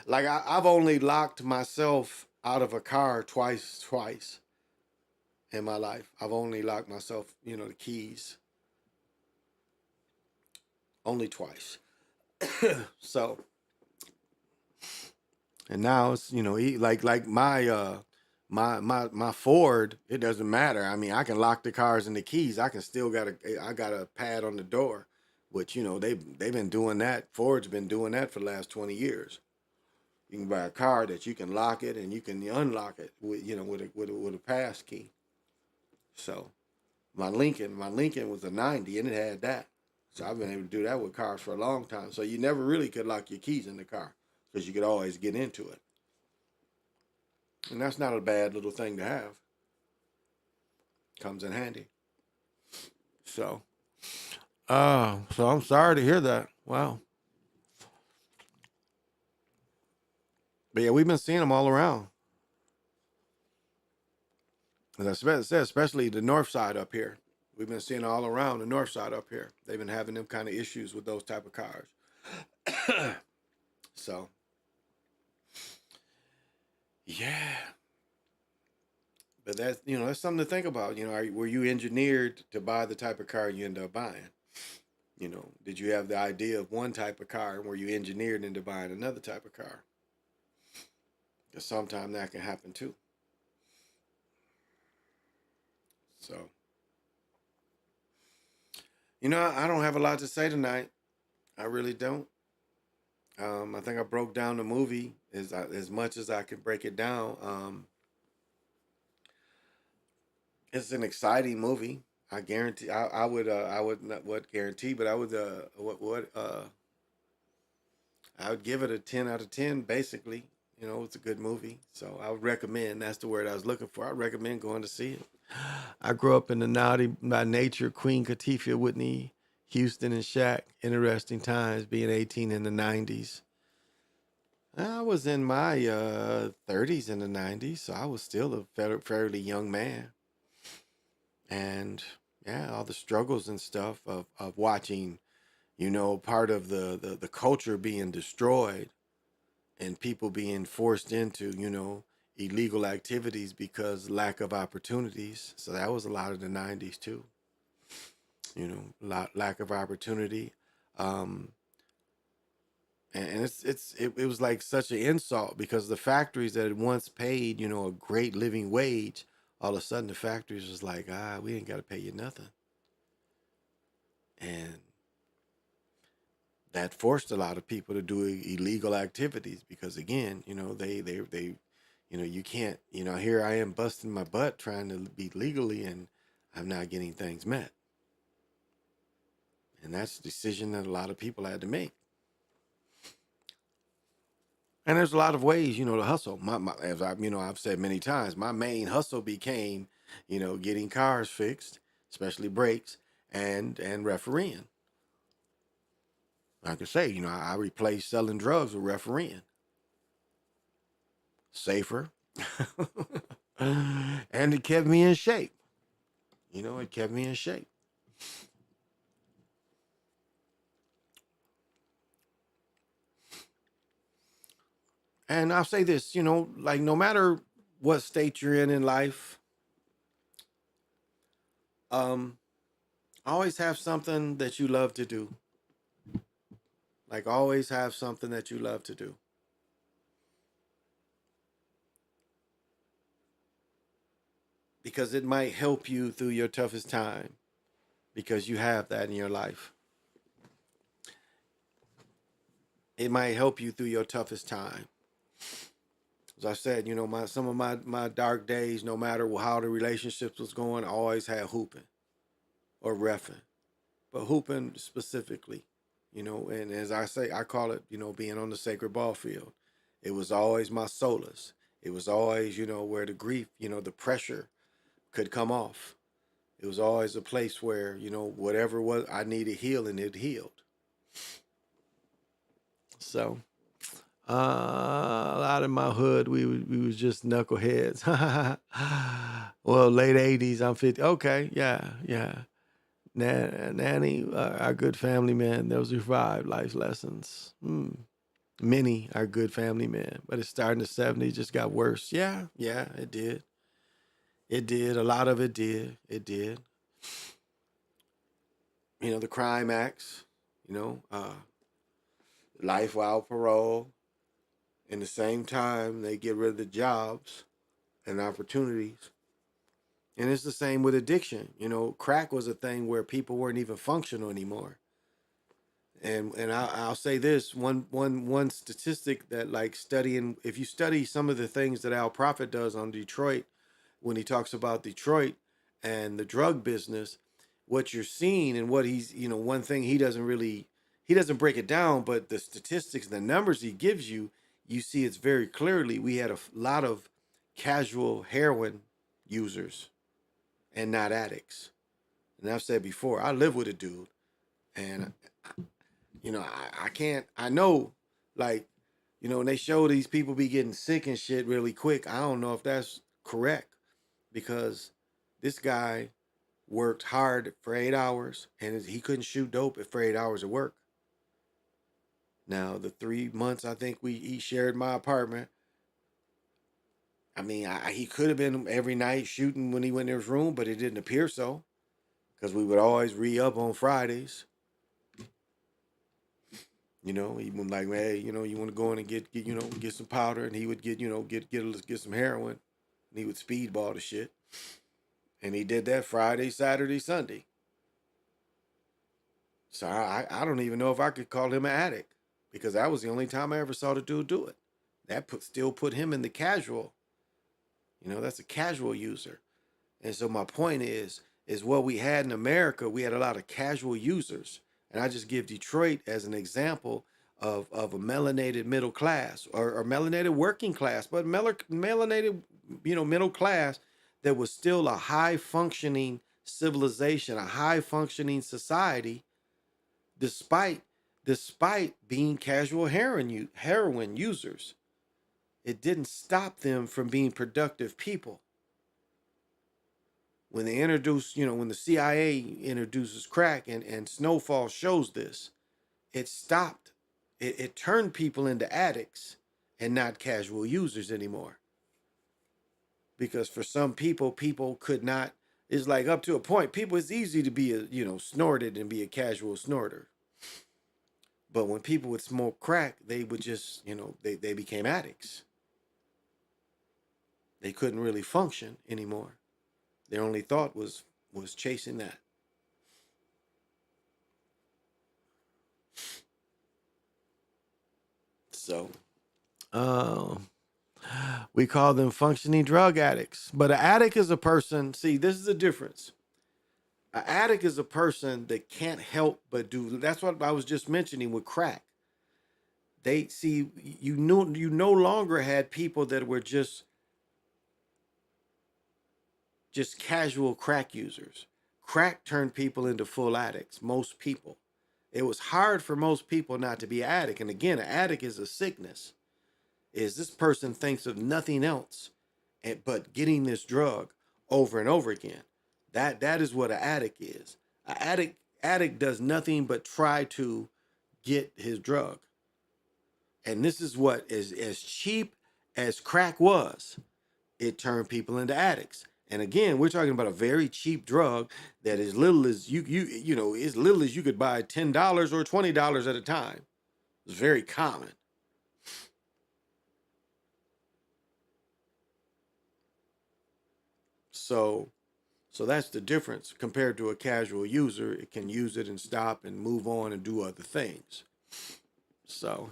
Speaker 14: like I've only locked myself out of a car twice in my life. I've only locked myself, the keys. Only twice. So, and now it's, like my my Ford, it doesn't matter. I mean, I can lock the cars and the keys. I got a pad on the door, which, they've been doing that. Ford's been doing that for the last 20 years. You can buy a car that you can lock it and you can unlock it with, with a pass key. So my Lincoln was a 90 and it had that. So I've been able to do that with cars for a long time. So you never really could lock your keys in the car because you could always get into it. And that's not a bad little thing to have. Comes in handy. So I'm sorry to hear that. Wow. But yeah, we've been seeing them all around. As I said, especially the north side up here. We've been seeing all around the north side up here. They've been having them kind of issues with those type of cars. So, yeah. But that's, that's something to think about. Were you engineered to buy the type of car you end up buying? Did you have the idea of one type of car and were you engineered into buying another type of car? Because sometimes that can happen too. So, I don't have a lot to say tonight. I really don't. I think I broke down the movie as much as I could break it down. It's an exciting movie. I guarantee. I would not what guarantee, but I would I would give it a 10 out of 10. Basically, it's a good movie. So I would recommend. That's the word I was looking for. I recommend going to see it. I grew up in the naughty by nature, Queen Latifah, Whitney Houston, and Shaq. Interesting times being 18 in the 90s. I was in my 30s in the 90s, so I was still a fairly young man. And yeah, all the struggles and stuff of watching, part of the culture being destroyed and people being forced into, illegal activities because lack of opportunities. So that was a lot of the 90s too. Lack of opportunity. And it was like such an insult because the factories that had once paid, a great living wage, all of a sudden the factories was like, we ain't got to pay you nothing. And that forced a lot of people to do illegal activities because again, they you can't, here I am busting my butt trying to be legally and I'm not getting things met. And that's a decision that a lot of people had to make. And there's a lot of ways, to hustle. As I've said many times, my main hustle became, getting cars fixed, especially brakes, and refereeing. Like I say, I replaced selling drugs with refereeing. Safer. And it kept me in shape. It kept me in shape. And I'll say this, like no matter what state you're in life, always have something that you love to do. Like always have something that you love to do. Because it might help you through your toughest time because you have that in your life. It might help you through your toughest time. As I said, some of my dark days, no matter how the relationships was going, I always had hooping or reffing, but hooping specifically, and as I say, I call it, being on the sacred ball field. It was always my solace. It was always, where the grief, the pressure could come off. It was always a place where, whatever was I needed healing, it healed. So, a lot of my hood, we was just knuckleheads. Well, late 80s, I'm 50. Okay, yeah. Nanny, our good family man, those who survived life's lessons. Many are good family men, but it started in the 70s, just got worse. Yeah, it did. It did. A lot of it did. It did. The crime acts, life without parole. In the same time, they get rid of the jobs and opportunities. And it's the same with addiction. Crack was a thing where people weren't even functional anymore. And I'll say this, one statistic that like studying, if you study some of the things that Al Prophet does on Detroit, when he talks about Detroit and the drug business, what you're seeing and what he's, one thing he doesn't break it down, but the statistics, the numbers he gives you, you see it's very clearly we had a lot of casual heroin users and not addicts. And I've said before, I live with a dude and, I know like, when they show these people be getting sick and shit really quick, I don't know if that's correct because this guy worked hard for 8 hours, and he couldn't shoot dope for 8 hours of work. Now, the 3 months I think he shared my apartment, I mean, he could have been every night shooting when he went in his room, but it didn't appear so, because we would always re-up on Fridays. You know, he would like, hey, you know, you want to go in and get some powder, and he would get some heroin, and he would speedball the shit. And he did that Friday, Saturday, Sunday. So I don't even know if I could call him an addict, because that was the only time I ever saw the dude do it. That still put him in the casual. You know, that's a casual user. And so my point is what we had in America, we had a lot of casual users. And I just give Detroit as an example of a melanated middle class or melanated working class, but melanated, you know, middle class that was still a high functioning civilization, a high functioning society, despite being casual heroin users. It didn't stop them from being productive people. When they introduced, you know, when the CIA introduces crack and Snowfall shows this, it stopped. It turned people into addicts and not casual users anymore. Because for some people could not, it's like up to a point, it's easy to be snorted and be a casual snorter. But when people would smoke crack, they would just, they became addicts. They couldn't really function anymore. Their only thought was chasing that. So, we call them functioning drug addicts. But an addict is a person, see, this is the difference. An addict is a person that can't help but do, that's what I was just mentioning with crack. They see, you no longer had people that were just casual crack users. Crack turned people into full addicts, most people. It was hard for most people not to be an addict. And again, an addict is a sickness. Is this person thinks of nothing else but getting this drug over and over again. That is what an addict is. An addict does nothing but try to get his drug. And this is what is as cheap as crack was, it turned people into addicts. And again, we're talking about a very cheap drug that as little as as little as you could buy $10 or $20 at a time. It's very common. So that's the difference compared to a casual user. It can use it and stop and move on and do other things. So,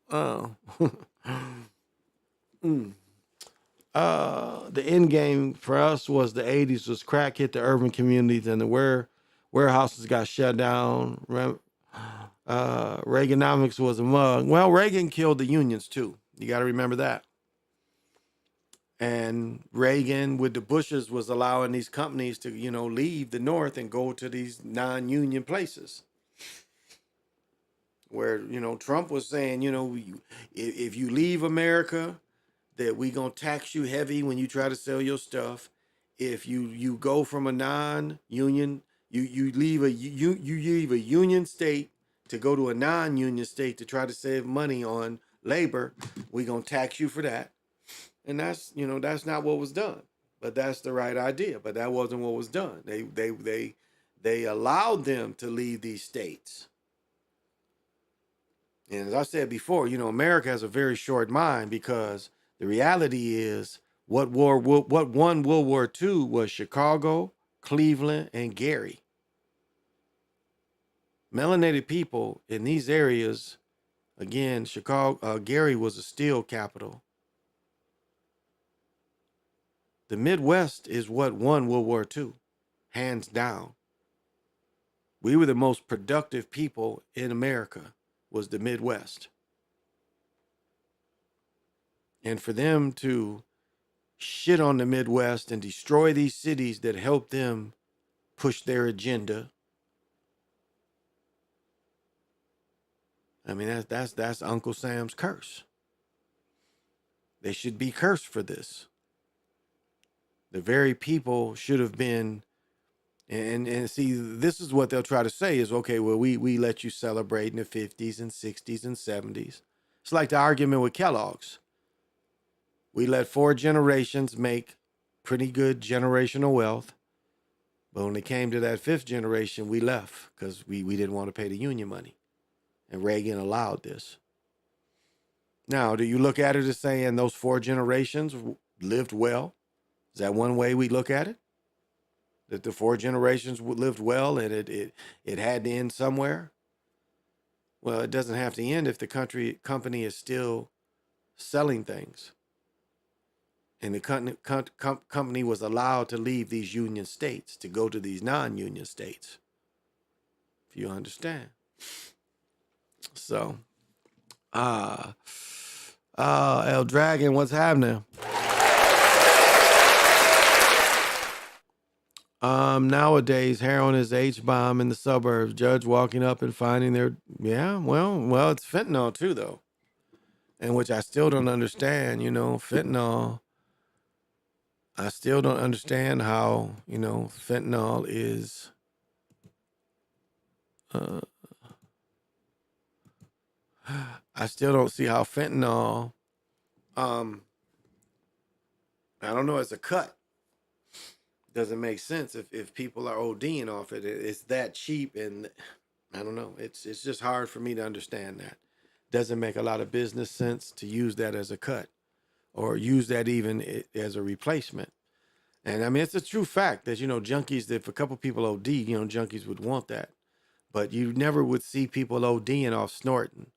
Speaker 14: the end game for us was the 80s was crack hit the urban communities and the warehouses got shut down. Reaganomics was a mug. Well, Reagan killed the unions too. You got to remember that. And Reagan with the Bushes was allowing these companies to, leave the North and go to these non-union places. Where, Trump was saying, if you leave America, that we gonna tax you heavy when you try to sell your stuff. If you go from a non-union, you leave a union state to go to a non-union state to try to save money on labor, we gonna tax you for that. And that's not what was done. But that's the right idea. But that wasn't what was done. They allowed them to leave these states. And as I said before, America has a very short mind, because the reality is what won World War II was Chicago, Cleveland, and Gary. Melanated people in these areas, again, Gary was a steel capital. The Midwest is what won World War II, hands down. We were the most productive people in America, was the Midwest. And for them to shit on the Midwest and destroy these cities that helped them push their agenda, I mean, that's Uncle Sam's curse. They should be cursed for this. The very people should have been, And see, this is what they'll try to say is, okay, well, we let you celebrate in the 50s and 60s and 70s. It's like the argument with Kellogg's. We let 4 generations make pretty good generational wealth. But when it came to that 5th generation, we left because we didn't want to pay the union money. And Reagan allowed this. Now, do you look at it as saying those 4 generations lived well? Is that one way we look at it? That the 4 generations lived well and it had to end somewhere? Well, it doesn't have to end if the company is still selling things. And the company was allowed to leave these union states to go to these non-union states. If you understand. So, El Dragon, what's happening? Nowadays, heroin is H-bomb in the suburbs. Judge walking up and finding their, well, it's fentanyl too, though. And which I still don't understand, fentanyl. I still don't understand how, fentanyl is, I still don't see how fentanyl, I don't know, it's a cut. Doesn't make sense if people are ODing off it. It's that cheap, and I don't know. It's just hard for me to understand that. Doesn't make a lot of business sense to use that as a cut or use that even as a replacement. And I mean, it's a true fact that, junkies, if a couple people OD, junkies would want that. But you never would see people ODing off snorting.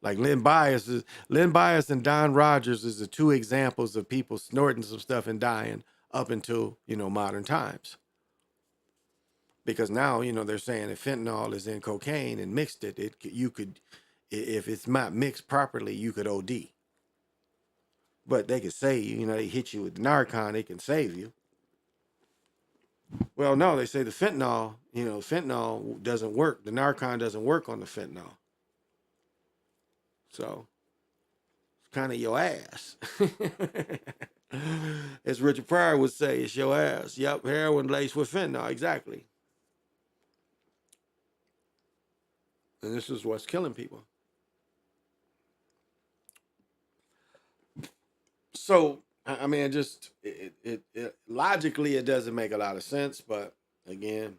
Speaker 14: Like Lynn Bias and Don Rogers is the 2 examples of people snorting some stuff and dying up until, modern times. Because now, they're saying if fentanyl is in cocaine and mixed you could, if it's not mixed properly, you could OD. But they could say, they hit you with the Narcan, they can save you. Well, no, they say the fentanyl, fentanyl doesn't work. The Narcan doesn't work on the fentanyl. So, it's kind of your ass. As Richard Pryor would say, it's your ass. Yep, heroin laced with fentanyl, exactly. And this is what's killing people. So, I mean, it logically, it doesn't make a lot of sense, but again,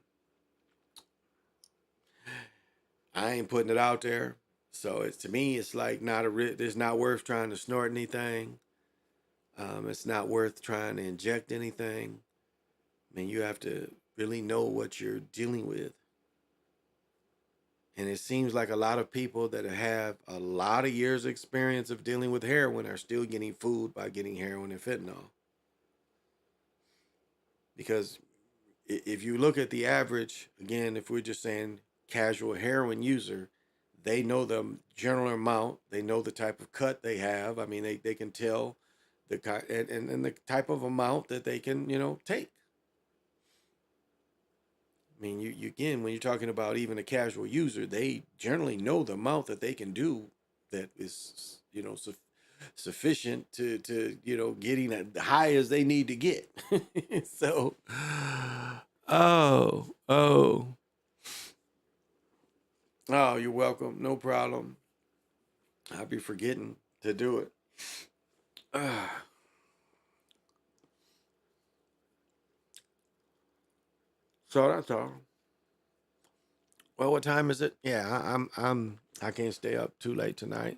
Speaker 14: I ain't putting it out there. So to me, it's like it's not worth trying to snort anything. It's not worth trying to inject anything. I mean, you have to really know what you're dealing with. And it seems like a lot of people that have a lot of years of experience of dealing with heroin are still getting fooled by getting heroin and fentanyl. Because if you look at the average, again, if we're just saying casual heroin user, they know the general amount, they know the type of cut they have. I mean, they can tell and the type of amount that they can, take. I mean, you again, when you're talking about even a casual user, they generally know the amount that they can do that is, sufficient to getting as high as they need to get. So, oh, you're welcome. No problem. I'll be forgetting to do it. So that's all. Well, what time is it? Yeah, I can't stay up too late tonight.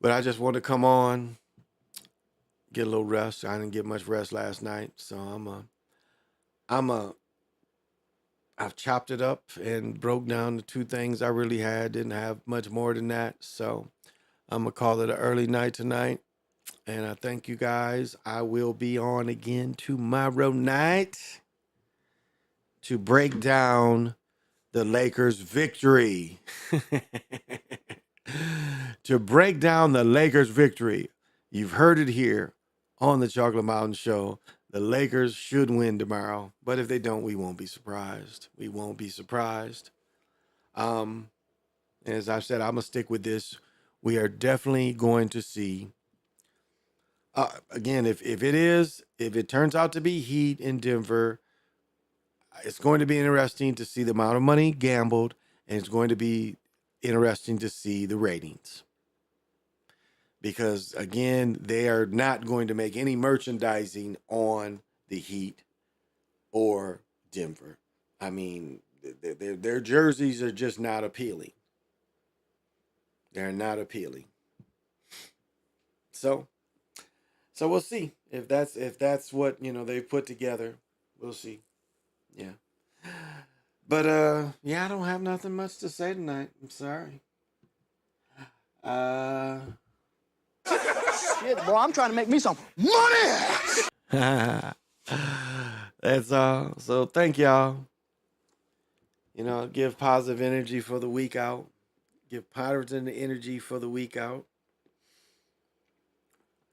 Speaker 14: But I just want to come on, get a little rest. I didn't get much rest last night, so I've chopped it up and broke down the 2 things I really had. Didn't have much more than that, so I'm gonna call it an early night tonight. And I thank you guys. I will be on again tomorrow night to break down the Lakers' victory. To break down the Lakers' victory. You've heard it here on the Chocolate Mountain Show. The Lakers should win tomorrow. But if they don't, we won't be surprised. We won't be surprised. As I've said, I'm going to stick with this. We are definitely going to see Again, if it turns out to be heat in Denver, it's going to be interesting to see the amount of money gambled, and it's going to be interesting to see the ratings. Because again, they are not going to make any merchandising on the Heat or Denver. I mean, their jerseys are just not appealing. They're not appealing. So we'll see if that's what they've put together. We'll see. Yeah. But yeah, I don't have nothing much to say tonight. I'm sorry.
Speaker 11: Shit, bro, I'm trying to make me some money.
Speaker 14: That's all. So thank y'all. Give positive energy for the week out. Give positive energy for the week out.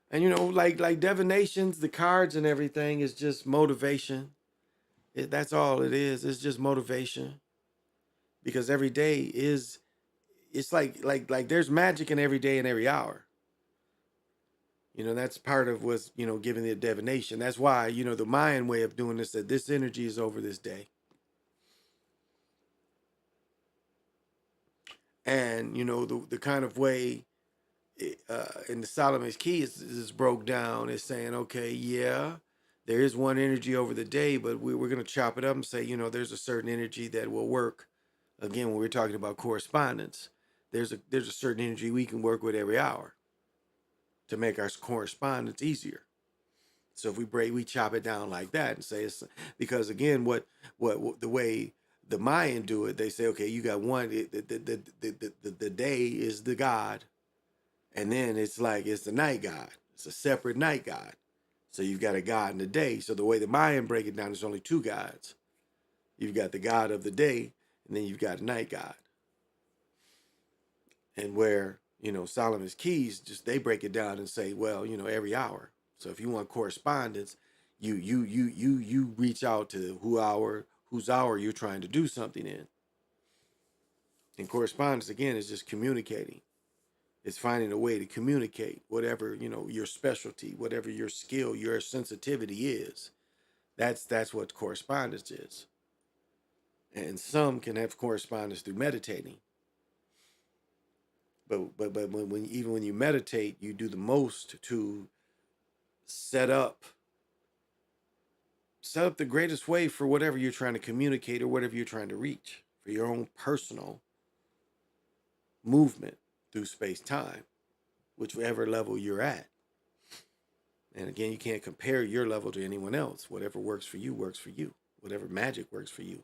Speaker 14: And like divinations, the cards and everything is just motivation. That's all it is. It's just motivation. Because every day it's like there's magic in every day and every hour. That's part of what's giving the divination. That's why the Mayan way of doing this, that this energy is over this day. And the kind of way in the Solomon's Key is broke down is saying, okay, yeah, there is one energy over the day, but we're going to chop it up and say, there's a certain energy that will work. Again, when we're talking about correspondence, there's a certain energy we can work with every hour to make our correspondence easier. So if we chop it down like that and say it's because again, what the way the Mayan do it, they say, okay, you got one, the day is the god, and then it's the night god. It's a separate night god. So you've got a god in the day. So the way the Mayan break it down, there's only two gods. You've got the god of the day, and then you've got a night god. And where, Solomon's Keys, they break it down and say, well, every hour. So if you want correspondence, you reach out to whose hour you're trying to do something in. And correspondence, again, is just communicating. It's finding a way to communicate whatever, your specialty, whatever your skill, your sensitivity is. That's what correspondence is. And some can have correspondence through meditating. But when you meditate, you do the most to set up the greatest way for whatever you're trying to communicate or whatever you're trying to reach for your own personal movement through space-time, whichever level you're at. And again, you can't compare your level to anyone else. Whatever works for you works for you. Whatever magic works for you.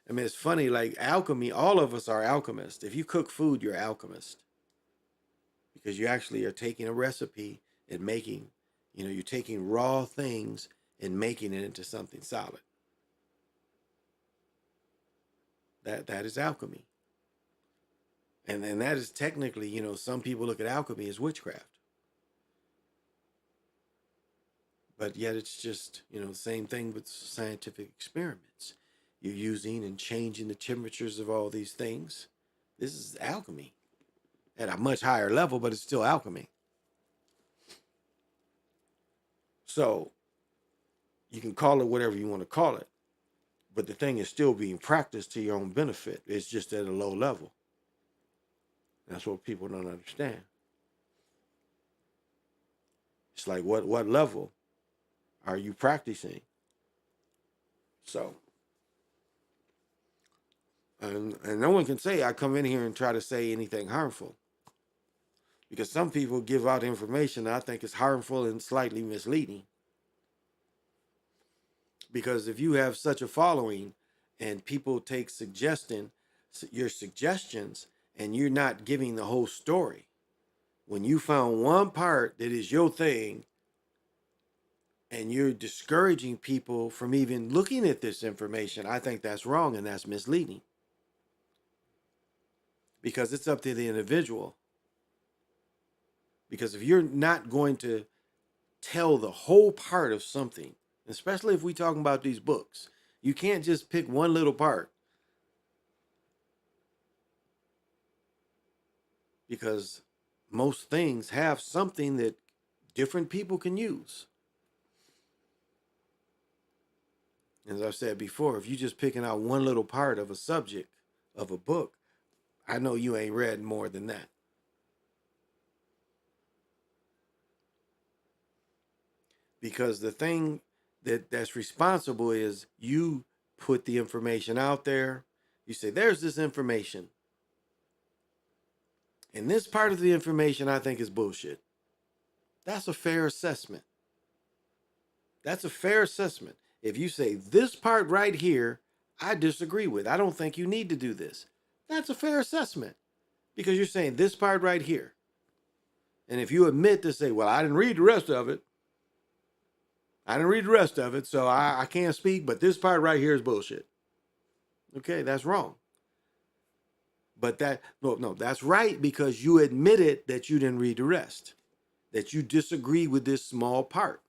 Speaker 14: I mean, it's funny, like alchemy, all of us are alchemists. If you cook food, you're an alchemist. Because you actually are taking a recipe and making, you're taking raw things and making it into something solid. That is alchemy. And that is technically, some people look at alchemy as witchcraft. But yet it's just, the same thing with scientific experiments. You're using and changing the temperatures of all these things. This is alchemy at a much higher level, but it's still alchemy. So you can call it whatever you want to call it, but the thing is still being practiced to your own benefit. It's just at a low level. That's what people don't understand. It's like, what level are you practicing? So, and no one can say I come in here and try to say anything harmful. Because some people give out information that I think is harmful and slightly misleading. Because if you have such a following and people take your suggestions, and you're not giving the whole story, when you found one part that is your thing, and you're discouraging people from even looking at this information, I think that's wrong and that's misleading. Because it's up to the individual. Because if you're not going to tell the whole part of something, especially if we're talking about these books, you can't just pick one little part. because most things have something that different people can use. As I've said before, if you're just picking out one little part of a subject of a book, I know you ain't read more than that. Because the thing that's responsible is you put the information out there. You say, there's this information. And this part of the information I think is bullshit. That's a fair assessment. That's a fair assessment. If you say this part right here, I disagree with. I don't think you need to do this. That's a fair assessment because you're saying this part right here. And if you admit to say, well, I didn't read the rest of it. So I can't speak, but this part right here is bullshit. Okay, that's wrong. But that's right because you admitted that you didn't read the rest, that you disagree with this small part.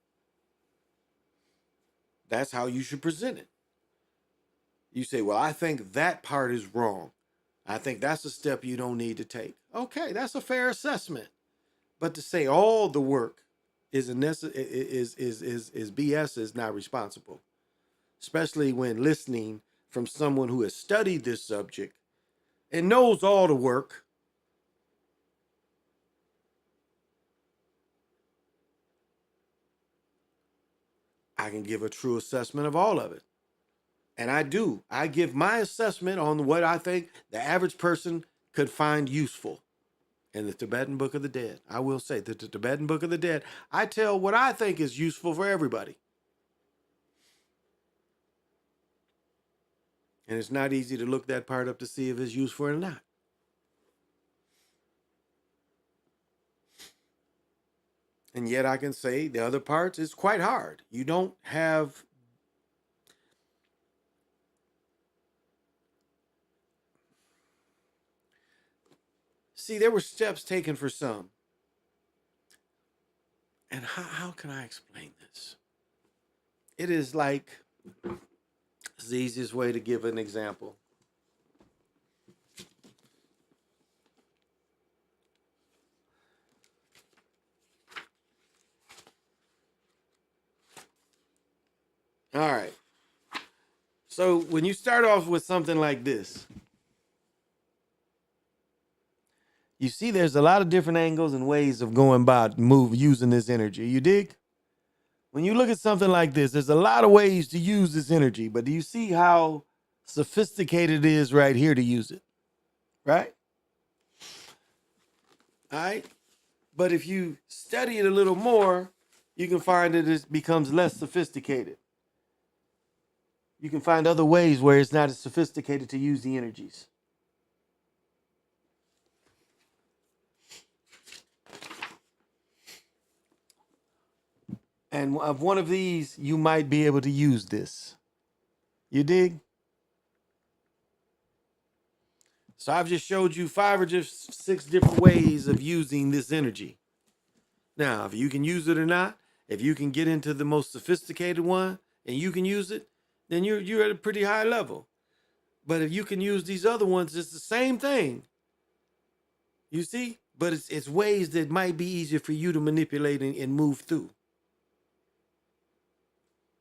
Speaker 14: That's how you should present it. You say, well, I think that part is wrong. I think that's a step you don't need to take. Okay, that's a fair assessment. But to say all the work is BS is not responsible, especially when listening from someone who has studied this subject and knows all the work. I can give a true assessment of all of it. And I do. I give my assessment on what I think the average person could find useful in the Tibetan Book of the Dead. I will say that the Tibetan Book of the Dead, I tell what I think is useful for everybody. And it's not easy to look that part up to see if it's useful or not. And yet I can say the other parts is quite hard. You don't have see, there were steps taken for some. And how can I explain this? It is like, it's the easiest way to give an example. All right. So when you start off with something like this, you see there's a lot of different angles and ways of going about using this energy. You dig? When you look at something like this, there's a lot of ways to use this energy, but do you see how sophisticated it is right here to use it? Right? All right. But if you study it a little more, you can find that it becomes less sophisticated. You can find other ways where it's not as sophisticated to use the energies. And of one of these, you might be able to use this. You dig? So I've just showed you 5 or just 6 different ways of using this energy. Now, if you can use it or not, if you can get into the most sophisticated one and you can use it, then you're at a pretty high level. But if you can use these other ones, it's the same thing. You see? But it's ways that might be easier for you to manipulate and move through.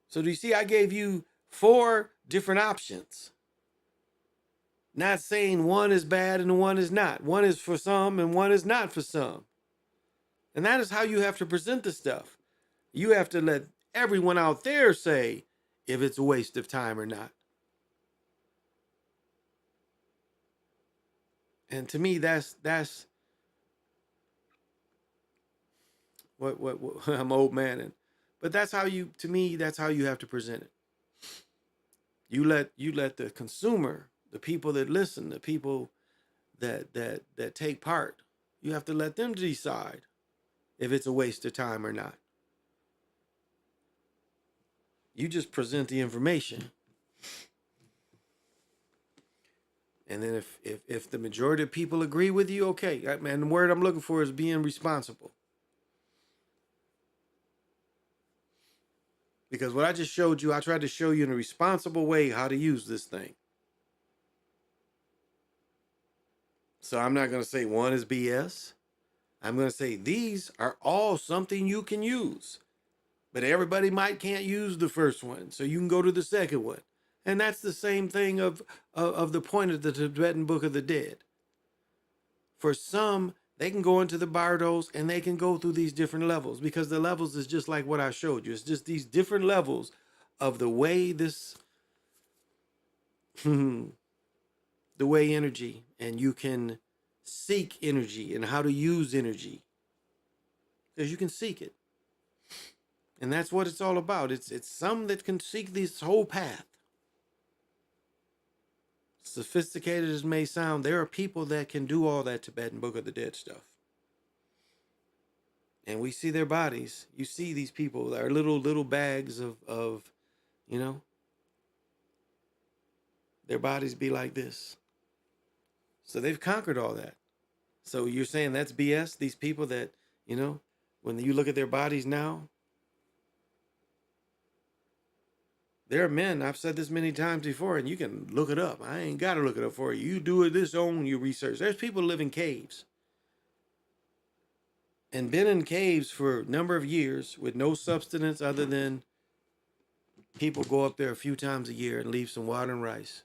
Speaker 14: So do you see I gave you 4 different options? Not saying one is bad and one is not. One is for some and one is not for some. And that is how you have to present the stuff. You have to let everyone out there say if it's a waste of time or not. And to me, that's what I'm an old man, but that's how you, to me, that's how you have to present it. You let the consumer, the people that listen, the people that take part, you have to let them decide if it's a waste of time or not. You just present the information. And then if the majority of people agree with you, okay, man, the word I'm looking for is being responsible. Because what I just showed you, I tried to show you in a responsible way how to use this thing. So I'm not going to say one is BS. I'm going to say these are all something you can use. But everybody can't use the first one. So you can go to the second one. And that's the same thing of the point of the Tibetan Book of the Dead. For some, they can go into the bardos and they can go through these different levels, because the levels is just like what I showed you. It's just these different levels of the way this, the way energy, and you can seek energy and how to use energy, because you can seek it. And that's what it's all about. It's some that can seek this whole path. Sophisticated as it may sound, there are people that can do all that Tibetan Book of the Dead stuff. And we see their bodies. You see these people that are little bags of, you know, their bodies be like this. So they've conquered all that. So you're saying that's BS? These people that, you know, when you look at their bodies now, there are men, I've said this many times before, and you can look it up. I ain't got to look it up for you. You do it this own, you research. There's people live in caves and been in caves for a number of years with no substance other than people go up there a few times a year and leave some water and rice.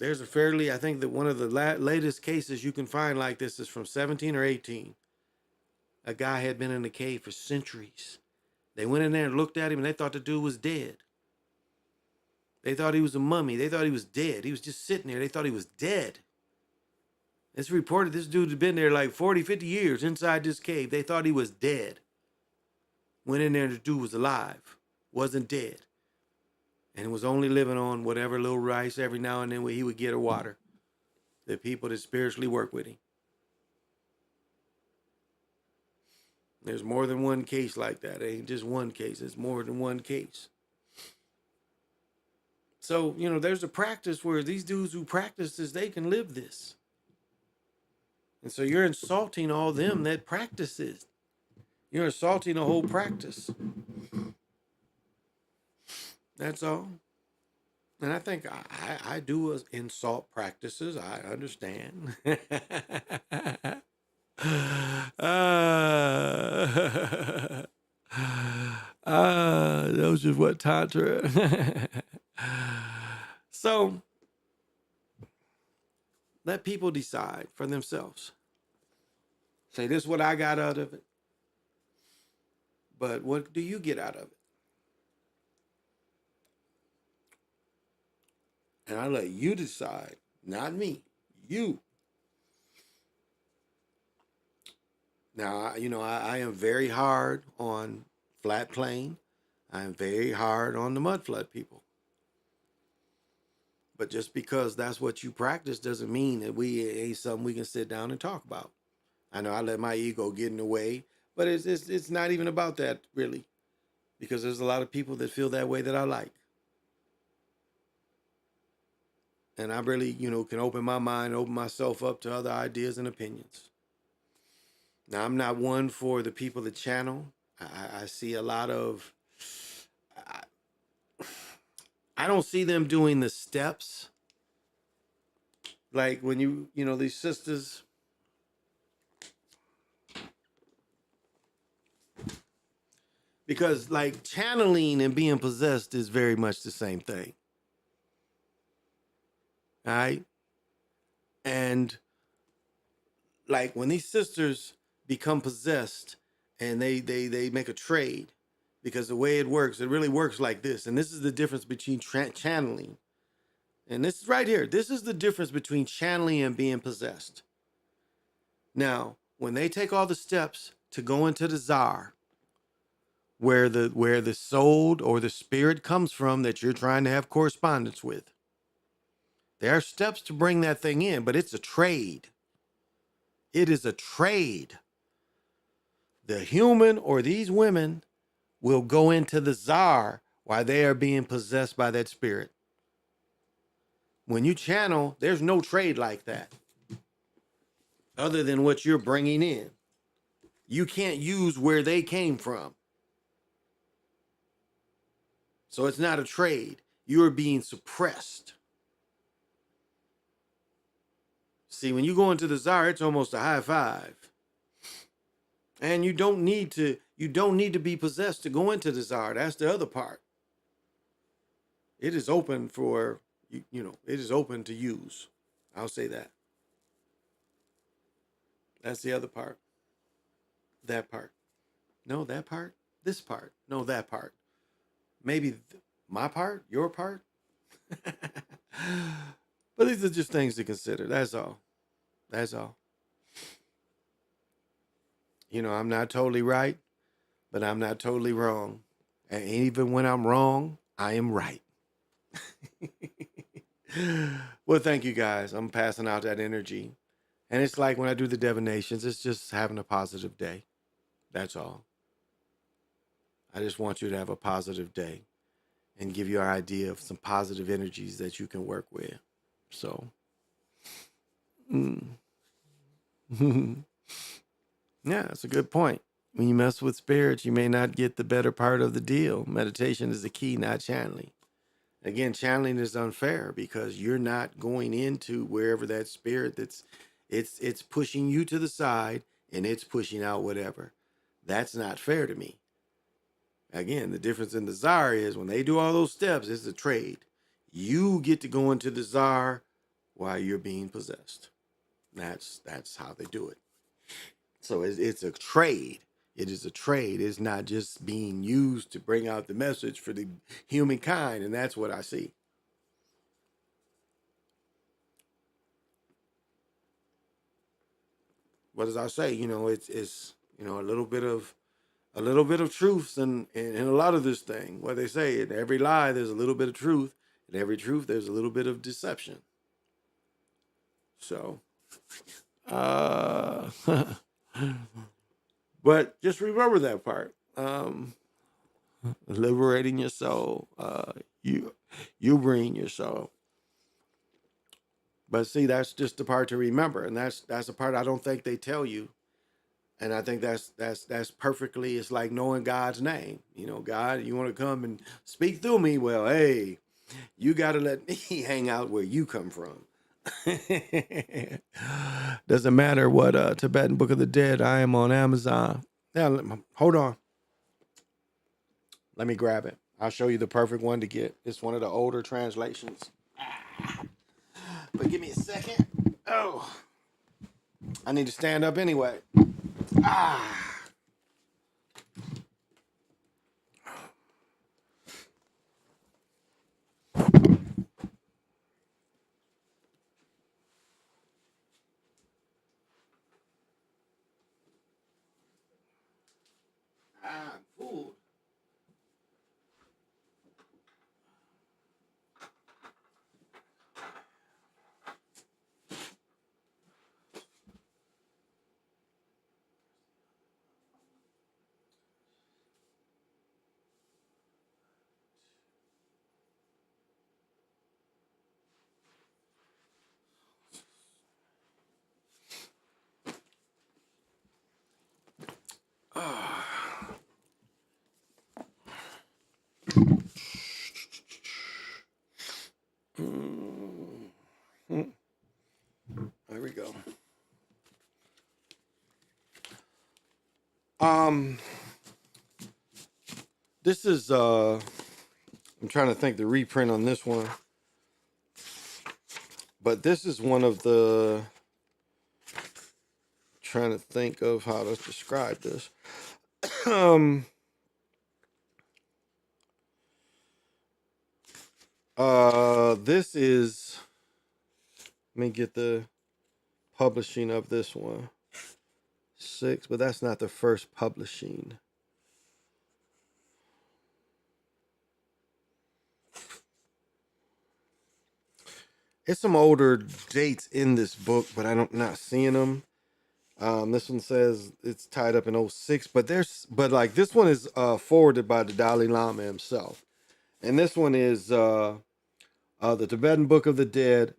Speaker 14: There's a fairly, I think that one of the latest cases you can find like this is from 17 or 18. A guy had been in a cave for centuries. They went in there and looked at him and they thought the dude was dead. They thought he was a mummy. They thought he was dead. He was just sitting there. They thought he was dead. It's reported this dude had been there like 40, 50 years inside this cave. They thought he was dead. Went in there and the dude was alive. Wasn't dead. And was only living on whatever little rice every now and then where he would get or water. The people that spiritually work with him. There's more than one case like that. It ain't just one case. It's more than one case. So, you know, there's a practice where these dudes who practice this, they can live this. And so you're insulting all them that practice this. You're insulting the whole practice. That's all. And I think I do insult practices. I understand. Those is what Tantra. So let people decide for themselves. Say, this is what I got out of it. But what do you get out of it? And I let you decide, not me, you. Now, you know, I am very hard on flat plain. I am very hard on the mud flood people. But just because that's what you practice doesn't mean that we ain't something we can sit down and talk about. I know I let my ego get in the way, but it's not even about that really, because there's a lot of people that feel that way that I like. And I really, you know, can open my mind, open myself up to other ideas and opinions. Now, I'm not one for the people that channel. I see a lot of, I don't see them doing the steps. Like when you know, these sisters, because like channeling and being possessed is very much the same thing. All right. And like when these sisters become possessed and they make a trade, because the way it really works like this. And this is the difference between channeling. And this is right here. This is the difference between channeling and being possessed. Now, when they take all the steps to go into the czar, where the soul or the spirit comes from that you're trying to have correspondence with, there are steps to bring that thing in, but it's a trade. It is a trade. The human or these women will go into the czar while they are being possessed by that spirit. When you channel, there's no trade like that other than what you're bringing in. You can't use where they came from. So it's not a trade. You are being suppressed. See, when you go into the czar, it's almost a high five. And you don't need to be possessed to go into the czar. That's the other part. It is open for it is open to use. I'll say that. That's the other part. That part. No, that part. This part. No, that part. Maybe my part, your part. But these are just things to consider. That's all. That's all. I'm not totally right, but I'm not totally wrong. And even when I'm wrong, I am right. Well, thank you guys. I'm passing out that energy. And it's like when I do the divinations, it's just having a positive day. That's all. I just want you to have a positive day and give you an idea of some positive energies that you can work with. So, yeah, that's a good point. When you mess with spirits, you may not get the better part of the deal. Meditation is the key, not channeling. Again, channeling is unfair because you're not going into wherever that spirit it's pushing you to the side and it's pushing out whatever. That's not fair to me. Again, the difference in the czar is when they do all those steps, it's a trade. You get to go into the czar while you're being possessed. That's how they do it. So it's a trade. It is a trade. It's not just being used to bring out the message for the humankind, and that's what I see. But as I say, it's a little bit of truth in a lot of this thing. What they say, in every lie there's a little bit of truth, in every truth there's a little bit of deception. So, but just remember that part. Liberating your soul. You bring your soul. But see, that's just the part to remember, and that's the part I don't think they tell you. And I think that's perfectly. It's like knowing God's name. God, you want to come and speak through me? Well, hey, you got to let me hang out where you come from. Doesn't matter what Tibetan Book of the Dead. I am on Amazon. Yeah, hold on. Let me grab it. I'll show you the perfect one to get. It's one of the older translations. But give me a second. Oh, I need to stand up anyway. Fooled. There we go. This is I'm trying to think the reprint on this one. But this is one of the trying to think of how to describe this. This is, let me get the publishing of this one. 6, but that's not the first publishing. It's some older dates in this book, but I'm not seeing them. This one says it's tied up in 06, but this one is forwarded by the Dalai Lama himself. And this one is the Tibetan Book of the Dead,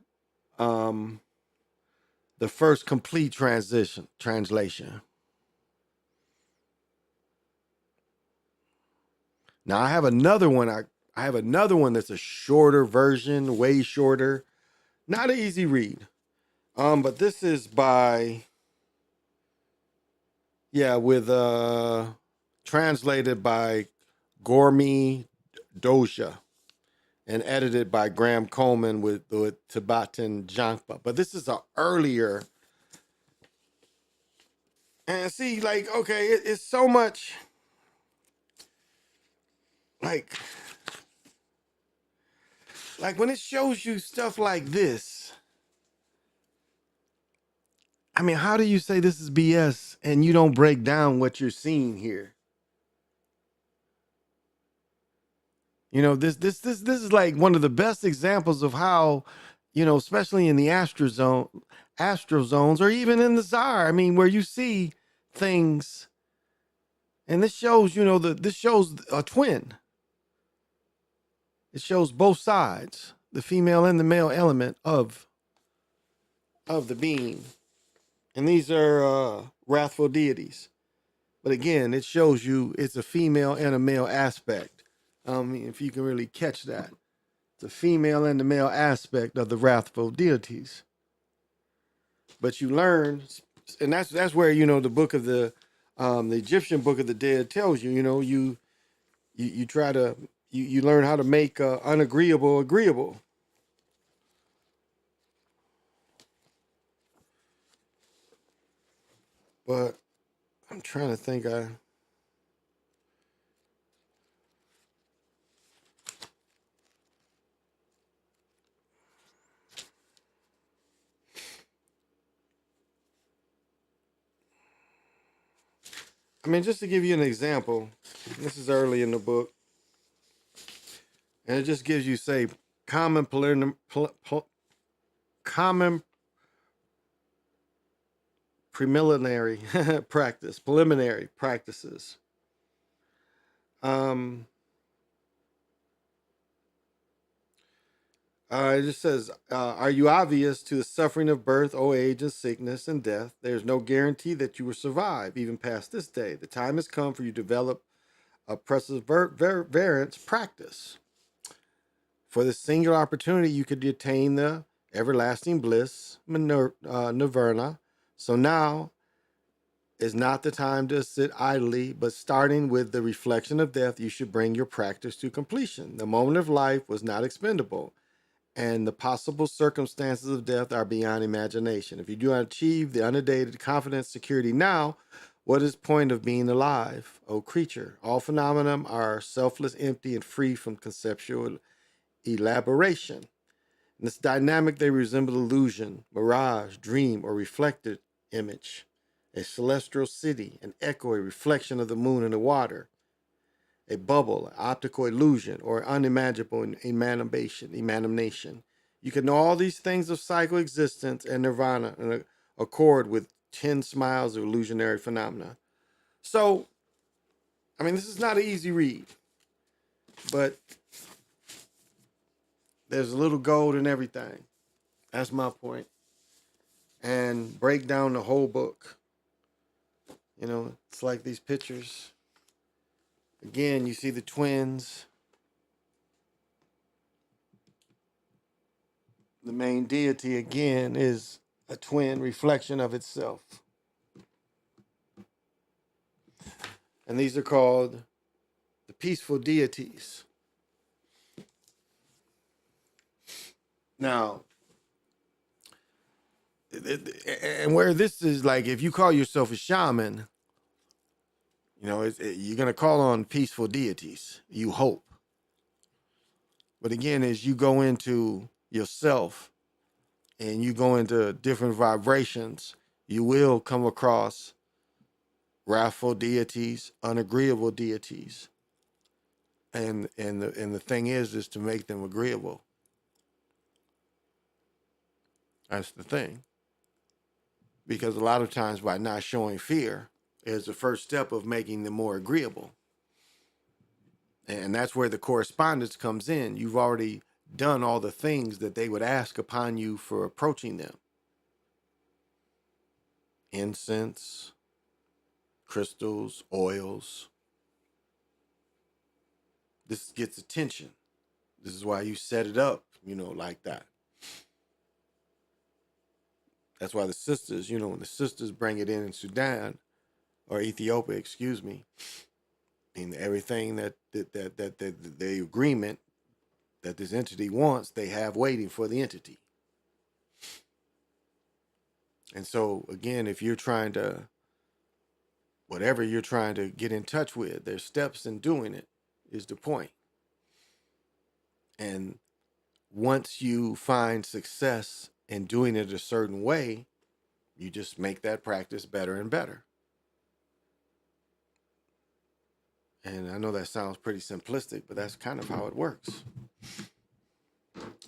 Speaker 14: the first complete translation. Now I have another one. I have another one that's a shorter version, way shorter. Not an easy read. But this is by, with translated by Gormi Doja and edited by Graham Coleman with Tibetan Jangpa. But this is a earlier, and see, like, okay, it's so much, like when it shows you stuff like this, I mean, how do you say this is BS and you don't break down what you're seeing here? You know, this is like one of the best examples of how, especially in the astro zones, or even in the Tsar. I mean, where you see things, and this shows, this shows a twin. It shows both sides, the female and the male element of the being, and these are wrathful deities. But again, it shows you it's a female and a male aspect. If you can really catch that. The female and the male aspect of the wrathful deities. But you learn, and that's where the book of the Egyptian Book of the Dead tells you. You try to you learn how to make unagreeable agreeable. But I'm trying to think. I mean, just to give you an example, this is early in the book, and it just gives you, say, common preliminary practices. It just says, are you obvious to the suffering of birth, old age, and sickness and death? There's no guarantee that you will survive even past this day. The time has come for you to develop a perseverance practice. For this singular opportunity, you could attain the everlasting bliss, nirvana. So now is not the time to sit idly, but starting with the reflection of death, you should bring your practice to completion. The moment of life was not expendable, and the possible circumstances of death are beyond imagination. If you do not achieve the unabated confidence, security now, what is the point of being alive, O creature? All phenomena are selfless, empty, and free from conceptual elaboration. In this dynamic, they resemble illusion, mirage, dream, or reflected image. A celestial city, an echo, a reflection of the moon in the water. A bubble, an optical illusion, or unimaginable emanation. You can know all these things of psychoexistence and nirvana in accord with 10 smiles of illusionary phenomena. So, I mean, this is not an easy read, but there's a little gold in everything. That's my point. And break down the whole book. It's like these pictures. Again, you see the twins. The main deity, again, is a twin reflection of itself. And these are called the peaceful deities. Now, and where this is like, if you call yourself a shaman, you're going to call on peaceful deities, you hope. But again, as you go into yourself and you go into different vibrations, you will come across wrathful deities, unagreeable deities. And the thing is to make them agreeable. That's the thing. Because a lot of times by not showing fear is the first step of making them more agreeable. And that's where the correspondence comes in. You've already done all the things that they would ask upon you for approaching them. Incense, crystals, oils. This gets attention. This is why you set it up, like that. That's why the sisters, you know, when the sisters bring it in Sudan or Ethiopia, excuse me, and everything that the agreement that this entity wants, they have waiting for the entity. And so, again, if you're trying to, whatever you're trying to get in touch with, there's steps in doing it is the point. And once you find success in doing it a certain way, you just make that practice better and better. And I know that sounds pretty simplistic, but that's kind of how it works.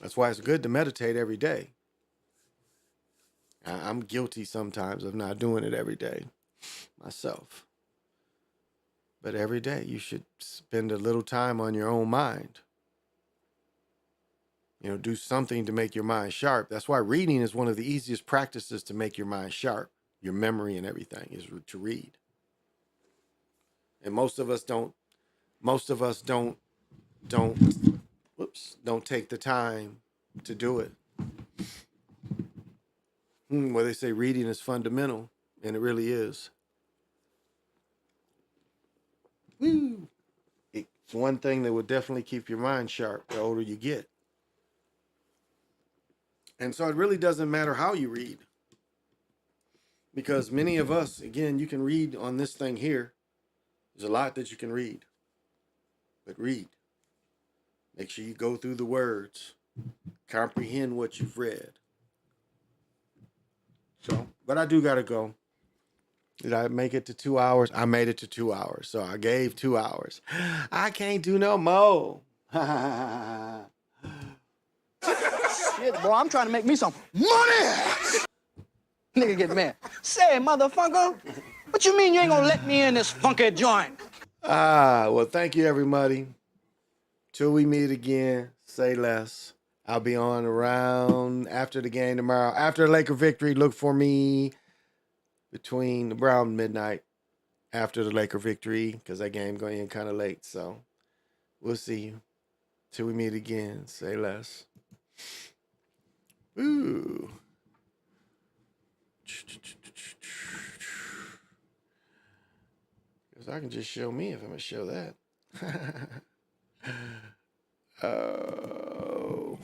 Speaker 14: That's why it's good to meditate every day. I'm guilty sometimes of not doing it every day myself. But every day you should spend a little time on your own mind. You know, do something to make your mind sharp. That's why reading is one of the easiest practices to make your mind sharp. Your memory and everything is to read. And most of us don't take the time to do it. Well, they say reading is fundamental, and it really is. It's one thing that will definitely keep your mind sharp the older you get. And so it really doesn't matter how you read. Because many of us, again, you can read on this thing here. There's a lot that you can read. But read. Make sure you go through the words. Comprehend what you've read. So, but I do got to go. Did I make it to 2 hours? I made it to 2 hours. So I gave 2 hours. I can't do no more.
Speaker 11: Shit, bro, I'm trying to make me some money. Nigga get mad. Say, motherfucker, what you mean you ain't gonna let me in this funky joint?
Speaker 14: Well, thank you, everybody. Till we meet again, say less. I'll be on around after the game tomorrow. After the Laker victory, look for me between around midnight after the Laker victory, because that game going in kind of late. So we'll see you. Till we meet again, say less. Ooh. Because I can just show me if I'm going to show that. Oh.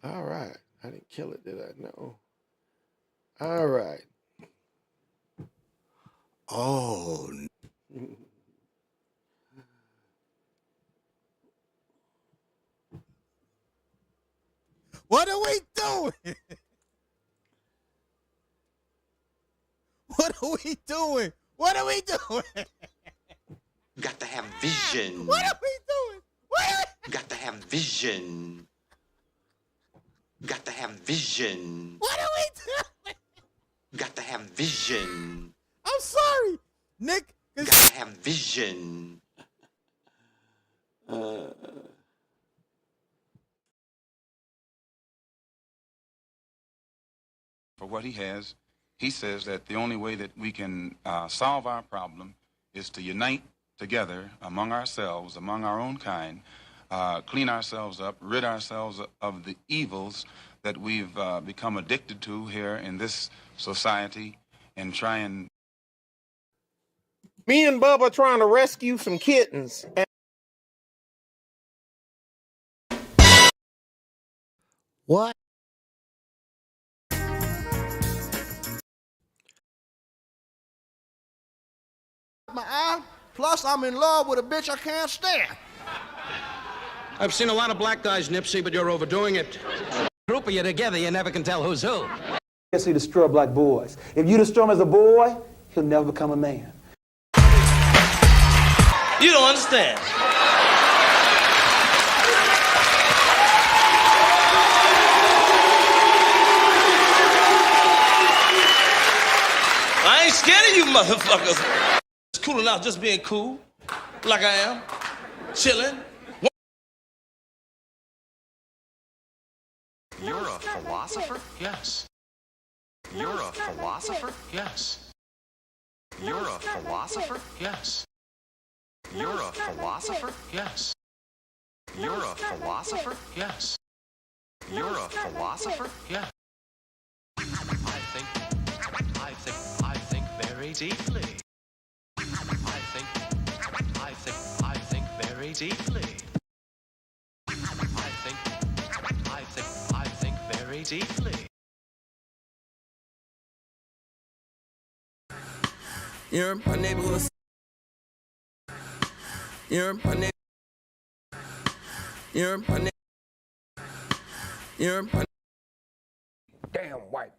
Speaker 14: All right. I didn't kill it, did I? No. All right. Oh.
Speaker 6: What are we doing? What are we doing? What are we doing?
Speaker 3: Got to have vision.
Speaker 6: What are we doing?
Speaker 3: Got to have vision. Got to have vision.
Speaker 6: What are we doing?
Speaker 3: Got to have vision.
Speaker 6: I'm sorry, Nick.
Speaker 3: Got to have vision.
Speaker 7: For what he has, he says that the only way that we can solve our problem is to unite together among ourselves, among our own kind, clean ourselves up, rid ourselves of the evils that we've become addicted to here in this society, and try and...
Speaker 8: Me and Bubba trying to rescue some kittens.
Speaker 6: What? My eye. Plus, I'm in love with a bitch I can't stand.
Speaker 9: I've seen a lot of black guys, Nipsey, but you're overdoing it. Group of you together, you never can tell who's who.
Speaker 25: Yes, he destroy black boys. If you destroy him as a boy, he'll never become a man.
Speaker 9: You don't understand. I ain't scared of you motherfuckers. It's cool enough just being cool, like I am, chilling.
Speaker 13: You're a philosopher? Yes. You're a philosopher? Yes. You're a philosopher? Yes. You're a philosopher? Yes. You're a philosopher? Yes. You're a philosopher? Yes. I think very deeply. I think very deeply. I think very deeply.
Speaker 10: You're my neighborhood. You're my neighborhood. You're my neighborhood. You're my damn white.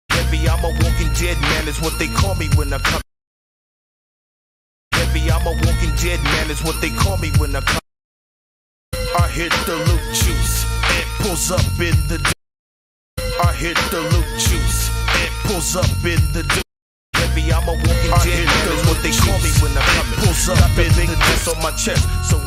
Speaker 12: Baby, I'm a walking dead man, is what they call me when I come. Baby, I'm a walking dead man, is what they call me when I come. I hit the loot juice, it pulls up in the. I hit the loot juice, it pulls up in the. Baby, I'm a walking dead man, is what they call me when I come. Pulls up in the. On my chest, so I'm